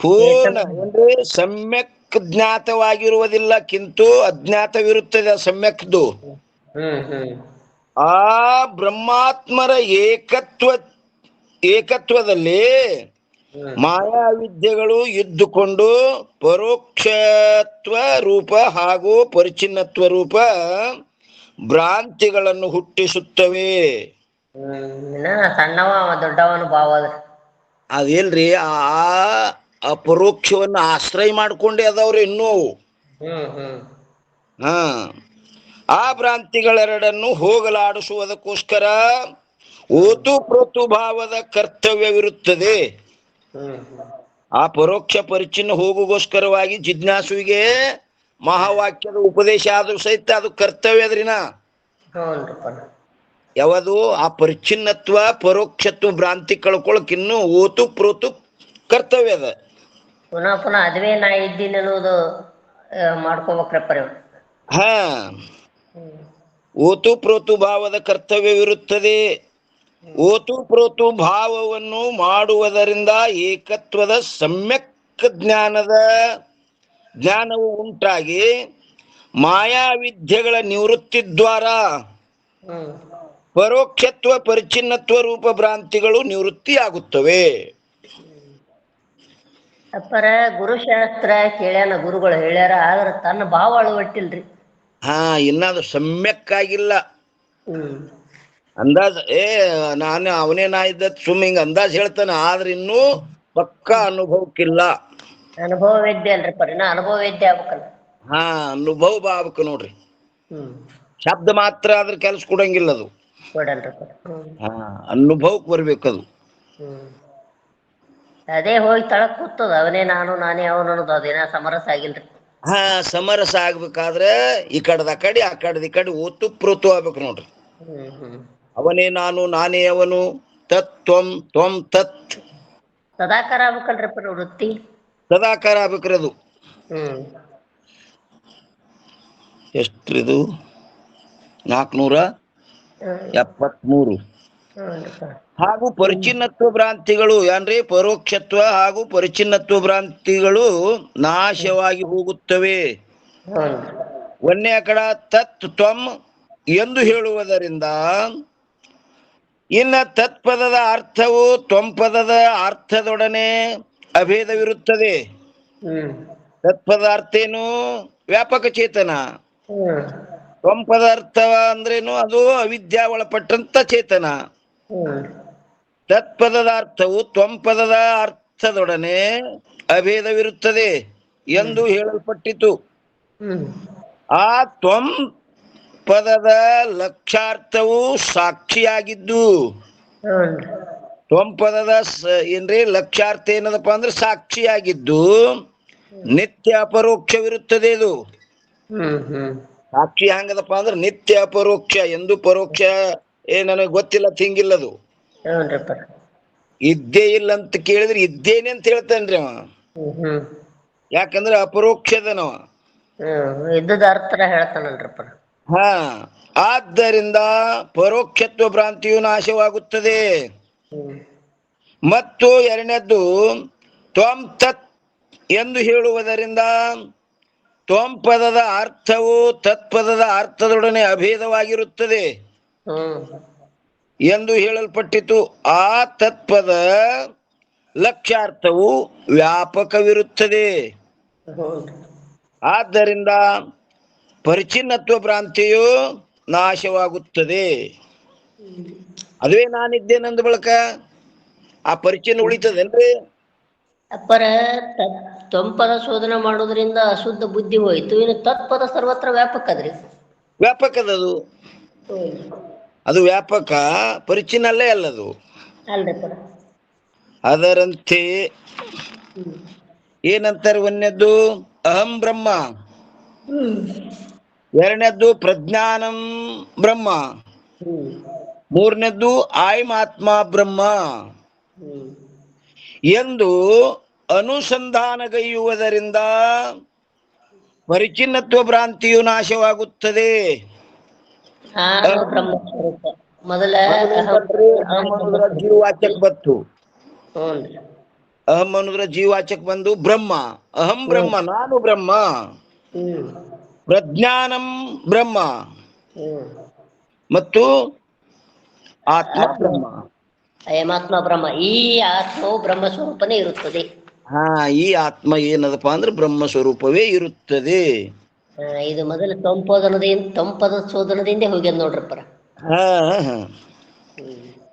Speaker 2: ಪೂರ್ಣ ಏನ್ರಿ, ಸಮ್ಯಕ್ ಜ್ಞಾತವಾಗಿರುವುದಿಲ್ಲ, ಕಿಂತು ಅಜ್ಞಾತವಿರುತ್ತದೆ ಸಮ್ಯಕ್ದು. ಆ ಬ್ರಹ್ಮಾತ್ಮರ ಏಕತ್ವದಲ್ಲಿ ಮಾಯಾವಿದ್ಯೆಗಳು ಇದ್ದುಕೊಂಡು ಪರೋಕ್ಷತ್ವ ರೂಪ ಹಾಗೂ ಪರಿಚ್ಛಿನ್ನತ್ವ ರೂಪ ಭ್ರಾಂತಿಗಳನ್ನು ಹುಟ್ಟಿಸುತ್ತವೆ.
Speaker 3: ಸಣ್ಣವ ದೊಡ್ಡವನು ಭಾವ
Speaker 2: ಅದೇಲ್ರಿ, ಆ ಅಪರೋಕ್ಷವನ್ನ ಆಶ್ರಯ ಮಾಡ್ಕೊಂಡೇ ಅದಾವ್ರಿ ಇನ್ನೂ. ಆ ಭ್ರಾಂತಿಗಳೆರಡನ್ನು ಹೋಗಲಾಡಿಸುವುದಕ್ಕೋಸ್ಕರ ಓತು ಪ್ರೋತು ಭಾವದ ಕರ್ತವ್ಯವಿರುತ್ತದೆ. ಆ ಪರೋಕ್ಷ ಪರಿಚ್ಛಿನ್ನ ಹೋಗುಗೋಸ್ಕರವಾಗಿ ಜಿಜ್ಞಾಸುವಿಗೆ ಮಹಾವಾಕ್ಯದ ಉಪದೇಶ ಆದ್ರೂ ಸಹಿತ ಅದು ಕರ್ತವ್ಯ ಅದ್ರಿನ. ಯಾವುದು? ಆ ಪರಿಚ್ಛಿನ್ನತ್ವ ಪರೋಕ್ಷತ್ವ ಭ್ರಾಂತಿ ಕಳ್ಕೊಳಕ್ ಇನ್ನು ಓತು ಪ್ರೋತು ಕರ್ತವ್ಯ ಅದ.
Speaker 3: ಪುನಃ ಪುನಃ ಅದುವೇ ನಾ ಇದ್ದೀನಿ ಅನ್ನೋದು ಮಾಡ್ಕೋಬೇಕ್ರಪ್ಪ.
Speaker 2: ಓತು ಪ್ರೋತು ಭಾವದ ಕರ್ತವ್ಯವಿರುತ್ತದೆ. ಓತು ಪ್ರೋತು ಭಾವವನ್ನು ಮಾಡುವುದರಿಂದ ಏಕತ್ವದ ಸಮ್ಯಕ್ ಜ್ಞಾನವು ಉಂಟಾಗಿ ಮಾಯಾವಿದ್ಯೆಗಳ ನಿವೃತ್ತಿ ದ್ವಾರ ಪರೋಕ್ಷತ್ವ ಪರಿಚ್ಛಿನ್ನತ್ವ ರೂಪ ಭ್ರಾಂತಿಗಳು ನಿವೃತ್ತಿಯಾಗುತ್ತವೆ.
Speaker 3: ಅಪ್ಪರ ಗುರುಶಾಸ್ತ್ರ ಕೇಳ್ಯಾನ, ಗುರುಗಳು ಹೇಳ್ಯಾರ, ಆದ್ರೆ ತನ್ನ ಭಾವ ಅಳವಟ್ಟಿಲ್ರಿ.
Speaker 2: ಇನ್ನಾದ್ರು ಸಮ್ಯಕ್ ಆಗಿಲ್ಲ. ಅಂದಾಜ್ ನಾನು ಅವನೇ ನಾ ಇದ್ದ ಸುಮ್ಮ ಹಿಂಗ ಅಂದಾಜ್ ಹೇಳ್ತಾನೆ, ಆದ್ರೆ ಇನ್ನೂ ಪಕ್ಕ ಅನುಭವಕ್ಕಿಲ್ಲ.
Speaker 3: ಅನುಭವ ವೇದ್ಯ ಅಲ್ರಿ ಪರಿ, ಅನುಭವ ವೇದ್ಯ ಆಗ್ಬೇಕಲ್ಲ.
Speaker 2: ಅನುಭವ ಆಗ್ಬೇಕು ನೋಡ್ರಿ. ಶಬ್ದ ಮಾತ್ರ ಆದ್ರೆ ಕೆಲ್ಸ ಕೊಡಂಗಿಲ್ಲ ಅದು. ಅನುಭವಕ್ಕೆ ಬರ್ಬೇಕದು.
Speaker 3: ಅದೇ ಹೋಗಿ ತಳಕ್ ಕೂತದ, ಅವನೇ ನಾನು ನಾನೇ ಅವನು ಅನ್ನೋದು ಅದೇನ ಸಮರಸ ಆಗಿಲ್ರಿ.
Speaker 2: ಸಮರಸ ಆಗ್ಬೇಕಾದ್ರೆ ಈ ಕಡದ ಕಡೆ ಆ ಕಡದ ಈ ಕಡೆ ಓತು ಪ್ರೋತು ಆಗ್ಬೇಕು ನೋಡ್ರಿ. ಅವನೇ ನಾನು ನಾನೇ ಅವನು, ತತ್ ತ್ವಂ ತ್ವಂ ತತ್.
Speaker 3: ಸದಾಕಾರ ಆಗ್ಬೇಕಲ್ರಿ ವೃತ್ತಿ,
Speaker 2: ಸದಾಕಾರ ಆಗ್ಬೇಕ್ರಿ ಅದು. ಎಷ್ಟ್ರಿದು? 473. ಹಾಗೂ ಪರಿಚ್ಛಿನ್ನತ್ವ ಭ್ರಾಂತಿಗಳು ಏನ್ರಿ, ಪರೋಕ್ಷತ್ವ ಹಾಗೂ ಪರಿಚ್ಛಿನ್ನತ್ವ ಭ್ರಾಂತಿಗಳು ನಾಶವಾಗಿ ಹೋಗುತ್ತವೆ. ಒಂದೇ ಕಡ ತತ್ ತ್ವಂ ಎಂದು ಹೇಳುವುದರಿಂದ ಇನ್ನ ತತ್ಪದದ ಅರ್ಥವು ತ್ವಂಪದದ ಅರ್ಥದೊಡನೆ ಅಭೇದವಿರುತ್ತದೆ. ತತ್ಪದ ಅರ್ಥ ಏನು? ವ್ಯಾಪಕ ಚೇತನ. ತ್ವಂಪದ ಅರ್ಥ ಅಂದ್ರೇನು? ಅದು ಅವಿದ್ಯಾ ಒಳಪಟ್ಟಂತ ಚೇತನ. ತತ್ಪದದ ಅರ್ಥವು ತ್ವಂಪದದ ಅರ್ಥದೊಡನೆ ಅಭೇದವಿರುತ್ತದೆ ಎಂದು ಹೇಳಲ್ಪಟ್ಟಿತು. ಆ ತ್ವಂ ಪದದ ಲಕ್ಷ್ಯಾರ್ಥವು ಸಾಕ್ಷಿಯಾಗಿದ್ದು, ತ್ವಂಪದದ ಏನ್ರಿ ಲಕ್ಷ್ಯಾರ್ಥ ಏನದಪ್ಪ ಅಂದ್ರೆ ಸಾಕ್ಷಿಯಾಗಿದ್ದು ನಿತ್ಯ ಅಪರೋಕ್ಷವಿರುತ್ತದೆ. ಇದು ಸಾಕ್ಷಿ ಹಂಗದಪ್ಪ ಅಂದ್ರೆ ನಿತ್ಯ ಅಪರೋಕ್ಷ, ಎಂದು ಪರೋಕ್ಷ ನನಗೆ ಗೊತ್ತಿಲ್ಲ ತಿಂಗಿಲ್ಲದು. ಇದ್ದೇ ಇಲ್ಲ ಅಂತ ಕೇಳಿದ್ರೆ ಇದ್ದೇನೆ ಅಂತ ಹೇಳ್ತಾನ್ರಿ ಅವ. ಯಾಕಂದ್ರೆ ಅಪರೋಕ್ಷದನವ.
Speaker 3: ಇದ್ದದ ಅರ್ಥ ಹೇಳ್ತಾನಲ್ರಪ್ಪ.
Speaker 2: ಹಾ, ಆದ್ದರಿಂದ ಪರೋಕ್ಷತ್ವ ಭ್ರಾಂತಿಯು ನಾಶವಾಗುತ್ತದೆ. ಮತ್ತು ಎರಡನೇದ್ದು ತ್ವಂ ತತ್ ಎಂದು ಹೇಳುವುದರಿಂದ ತ್ವಂ ಪದದ ಅರ್ಥವು ತತ್ಪದದ ಅರ್ಥದೊಡನೆ ಅಭೇದವಾಗಿರುತ್ತದೆ ಎಂದು ಹೇಳಲ್ಪಟ್ಟಿತು. ಆ ತತ್ಪದ ಲಕ್ಷ್ಯಾರ್ಥವು ವ್ಯಾಪಕವಿರುತ್ತದೆ. ಆದ್ದರಿಂದ ಪರಿಚ್ಛಿನ್ನತ್ವ ಭ್ರಾಂತಿಯು ನಾಶವಾಗುತ್ತದೆ. ಅದುವೇ ನಾನಿದ್ದೇನೆಂದ ಬಳಕ ಆ ಪರಿಚ್ಛಿನ್ನ ಉಳಿತದೇನ್ರಿ?
Speaker 3: ಅಪ್ಪರ ತ್ವಂಪದ ಶೋಧನೆ ಮಾಡೋದ್ರಿಂದ ಅಶುದ್ಧ ಬುದ್ಧಿ ಹೋಯ್ತು. ಇನ್ನು ತತ್ಪದ ಸರ್ವತ್ರ ವ್ಯಾಪಕ ಅದ್ರಿ.
Speaker 2: ವ್ಯಾಪಕದದು, ಅದು ವ್ಯಾಪಕ, ಪರಿಚ್ಛಿನ್ನಲ್ಲೇ ಅಲ್ಲದು.
Speaker 3: ಅಲ್ರಿ ಅಪ್ಪರ.
Speaker 2: ಅದರಂತೆ ಏನಂತಾರೆ? ಒಂದನೇದ್ದು ಅಹಂ ಬ್ರಹ್ಮ, ಎರಡನೇದ್ದು ಪ್ರಜ್ಞಾನಂ ಬ್ರಹ್ಮ, ಮೂರನೇದ್ದು ಆಯಂ ಆತ್ಮ ಬ್ರಹ್ಮ ಎಂದು ಅನುಸಂಧಾನಗೈಯುವುದರಿಂದ ಪರಿಚ್ಛಿನ್ನತ್ವ ಭ್ರಾಂತಿಯು ನಾಶವಾಗುತ್ತದೆ.
Speaker 3: ಮೊದಲ
Speaker 2: ಜೀವವಾಚಕ ಬಂತು. ಅಹಂ ಅನ್ನುದ್ರ ಜೀವವಾಚಕ ಬಂದು ಬ್ರಹ್ಮ, ಅಹಂ ಬ್ರಹ್ಮ, ನಾನು ಬ್ರಹ್ಮ. ಪ್ರಜ್ಞಾನಂ ಬ್ರಹ್ಮ ಮತ್ತು ಆತ್ಮ ಬ್ರಹ್ಮ.
Speaker 3: ಅಯಮಾತ್ಮ ಬ್ರಹ್ಮ. ಈ ಆತ್ಮವು ಬ್ರಹ್ಮ ಸ್ವರೂಪನೇ ಇರುತ್ತದೆ.
Speaker 2: ಹಾ, ಈ ಆತ್ಮ ಏನದಪ್ಪ ಅಂದ್ರೆ ಬ್ರಹ್ಮ ಸ್ವರೂಪವೇ ಇರುತ್ತದೆ.
Speaker 3: ಇದು ಮೊದಲು ತಂಪದ ಶೋಧನದಿಂದ ಹೋಗ್ಯದ ನೋಡ್ರಪ್ಪರ.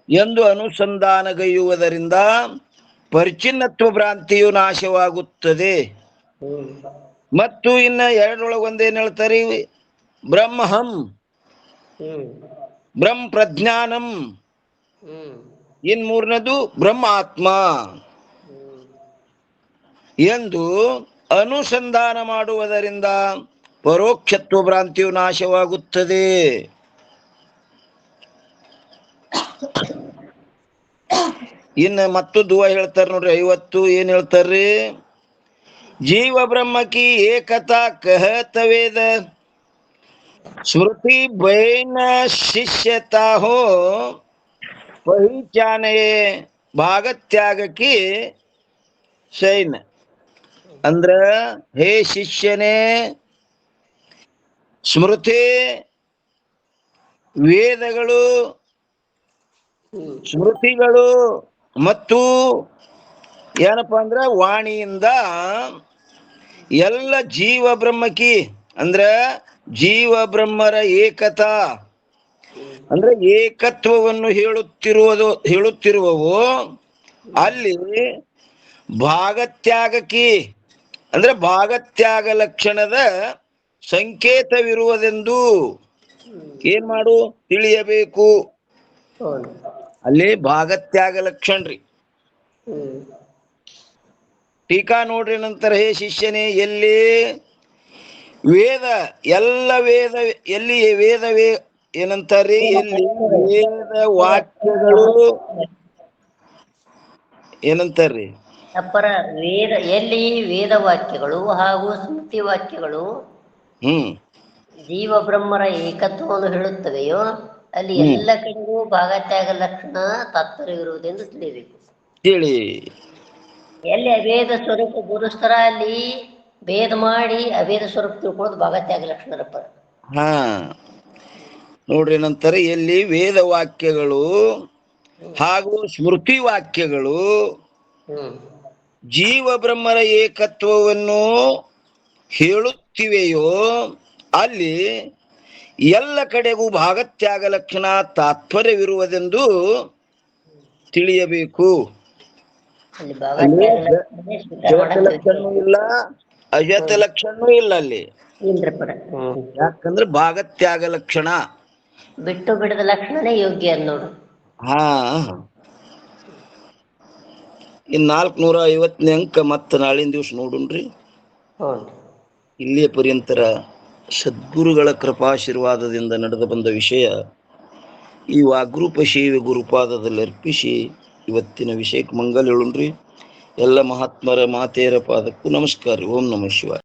Speaker 2: ಎಂದು ಅನುಸಂಧಾನಗೈಯುವುದರಿಂದ ಪರಿಚ್ಛಿನ್ನತ್ವ ಭ್ರಾಂತಿಯು ನಾಶವಾಗುತ್ತದೆ. ಮತ್ತು ಇನ್ನ ಎರಡರೊಳಗೆ ಒಂದೇನ್ ಹೇಳ್ತಾರೆ? ಬ್ರಹ್ಮಹಂ, ಬ್ರಹ್ಮ ಪ್ರಜ್ಞಾನಂ, ಇನ್ ಮೂರನೇದು ಬ್ರಹ್ಮ ಆತ್ಮ ಎಂದು ಅನುಸಂಧಾನ ಮಾಡುವುದರಿಂದ ಪರೋಕ್ಷತ್ವ ಭ್ರಾಂತಿಯು ನಾಶವಾಗುತ್ತದೆ. ಇನ್ನು ಮತ್ತು ದುವ ಹೇಳ್ತಾರ ನೋಡ್ರಿ, 50 ಏನ್ ಹೇಳ್ತಾರ್ರಿ? ಜೀವ ಬ್ರಹ್ಮಕಿ ಏಕತಾ ಕಹತವೇದ ಸ್ಮೃತಿ ಬೈನ ಶಿಷ್ಯತಾ ಹೋ ಪಹಿಚಾನೆ ಭಾಗತ್ಯಾಗಕಿ ಶೈನ. ಅಂದ್ರ ಹೇ ಶಿಷ್ಯನೇ, ಸ್ಮೃತಿ ವೇದಗಳು, ಸ್ಮೃತಿಗಳು ಮತ್ತು ಏನಪ್ಪ ಅಂದ್ರ ವಾಣಿಯಿಂದ ಎಲ್ಲ ಜೀವ ಬ್ರಹ್ಮಕಿ ಅಂದ್ರ ಜೀವ ಬ್ರಹ್ಮರ ಏಕತಾ ಅಂದ್ರೆ ಏಕತ್ವವನ್ನು ಹೇಳುತ್ತಿರುವವು ಅಲ್ಲಿ ಭಾಗತ್ಯಾಗಕಿ ಅಂದ್ರೆ ಭಾಗತ್ಯಾಗ ಲಕ್ಷಣದ ಸಂಕೇತವಿರುವುದೆಂದು ಏನ್ ಮಾಡು ತಿಳಿಯಬೇಕು. ಅಲ್ಲಿ ಭಾಗತ್ಯಾಗ ಲಕ್ಷಣ್ರಿ. ಟೀಕಾ ನೋಡ್ರಿ ನಂತರ, ಹೇ ಶಿಷ್ಯನೇ, ಎಲ್ಲಿ ವೇದ ಎಲ್ಲ ವೇದ ಎಲ್ಲಿ ವೇದವೇ ಏನಂತಾರ್ರಿ? ಎಲ್ಲಿ ವೇದ ವಾಕ್ಯಗಳು ಏನಂತಾರ್ರಿ?
Speaker 3: ಅಪ್ಪರ ವೇದ ಎಲ್ಲಿ ವೇದ ವಾಕ್ಯಗಳು ಹಾಗೂ ಸ್ಮೃತಿ ವಾಕ್ಯಗಳು ಜೀವ ಬ್ರಹ್ಮರ ಏಕತ್ವವನ್ನು ಹೇಳುತ್ತವೆಯೋ ಅಲ್ಲಿ ಎಲ್ಲ ಕಡೆಗೂ ಭಾಗತ್ಯಾಗ ಲಕ್ಷಣ ತಾತ್ಪರ್ಯವಿರುವುದೆಂದು ತಿಳಿಯಬೇಕು.
Speaker 2: ತಿಳಿ.
Speaker 3: ಎಲ್ಲಿ ಅಭೇದ ಸ್ವರೂಪ ಗುರುಸ್ತರ ಅಲ್ಲಿ ಭೇದ ಮಾಡಿ ಅಭೇದ ಸ್ವರೂಪ ತಿಳ್ಕೊಳ್ಳೋದು ಭಾಗತ್ಯಾಗ ಲಕ್ಷಣರಪ್ಪ.
Speaker 2: ಹಾ ನೋಡ್ರಿ ನಂತರ, ಎಲ್ಲಿ ವೇದ ವಾಕ್ಯಗಳು ಹಾಗೂ ಸ್ಮೃತಿ ವಾಕ್ಯಗಳು ಜೀವ ಬ್ರಹ್ಮರ ಏಕತ್ವವನ್ನು ಹೇಳುತ್ತಿವೆಯೋ ಅಲ್ಲಿ ಎಲ್ಲ ಕಡೆಗೂ ಭಾಗತ್ಯಾಗ ಲಕ್ಷಣ ತಾತ್ಪರ್ಯವಿರುವುದೆಂದು ತಿಳಿಯಬೇಕು. ಜಗತ ಲಕ್ಷಣವೂ ಇಲ್ಲ, ಅಜತ ಲಕ್ಷಣವೂ ಇಲ್ಲ ಅಲ್ಲಿ. ಯಾಕಂದ್ರೆ ಭಾಗತ್ಯಾಗ ಲಕ್ಷಣ
Speaker 3: ಬಿಟ್ಟು ಬಿಡದ ಲಕ್ಷಣನೇ ಯೋಗ್ಯ ಅದ್ ನೋಡು.
Speaker 2: ಹಾ, ಇನ್ 450ನೇ ಅಂಕ ಮತ್ತ ನಾಳಿನ ದಿವ್ಸ ನೋಡುನ್ರಿ. ಇಲ್ಲಿಯ ಪರ್ಯಂತರ ಸದ್ಗುರುಗಳ ಕೃಪಾಶೀರ್ವಾದದಿಂದ ನಡೆದು ಬಂದ ವಿಷಯ ಈ ವಾಗ್ರೂಪ ಶಿವ ಗುರುಪಾದದಲ್ಲಿ ಅರ್ಪಿಸಿ ಇವತ್ತಿನ ವಿಷಯಕ್ಕೆ ಮಂಗಲ್ ಹೇಳುನ್ರಿ. ಎಲ್ಲ ಮಹಾತ್ಮರ ಮಾತೆಯರ ಪಾದಕ್ಕೂ ನಮಸ್ಕಾರ. ಓಂ ನಮಃ ಶಿವಾಯ.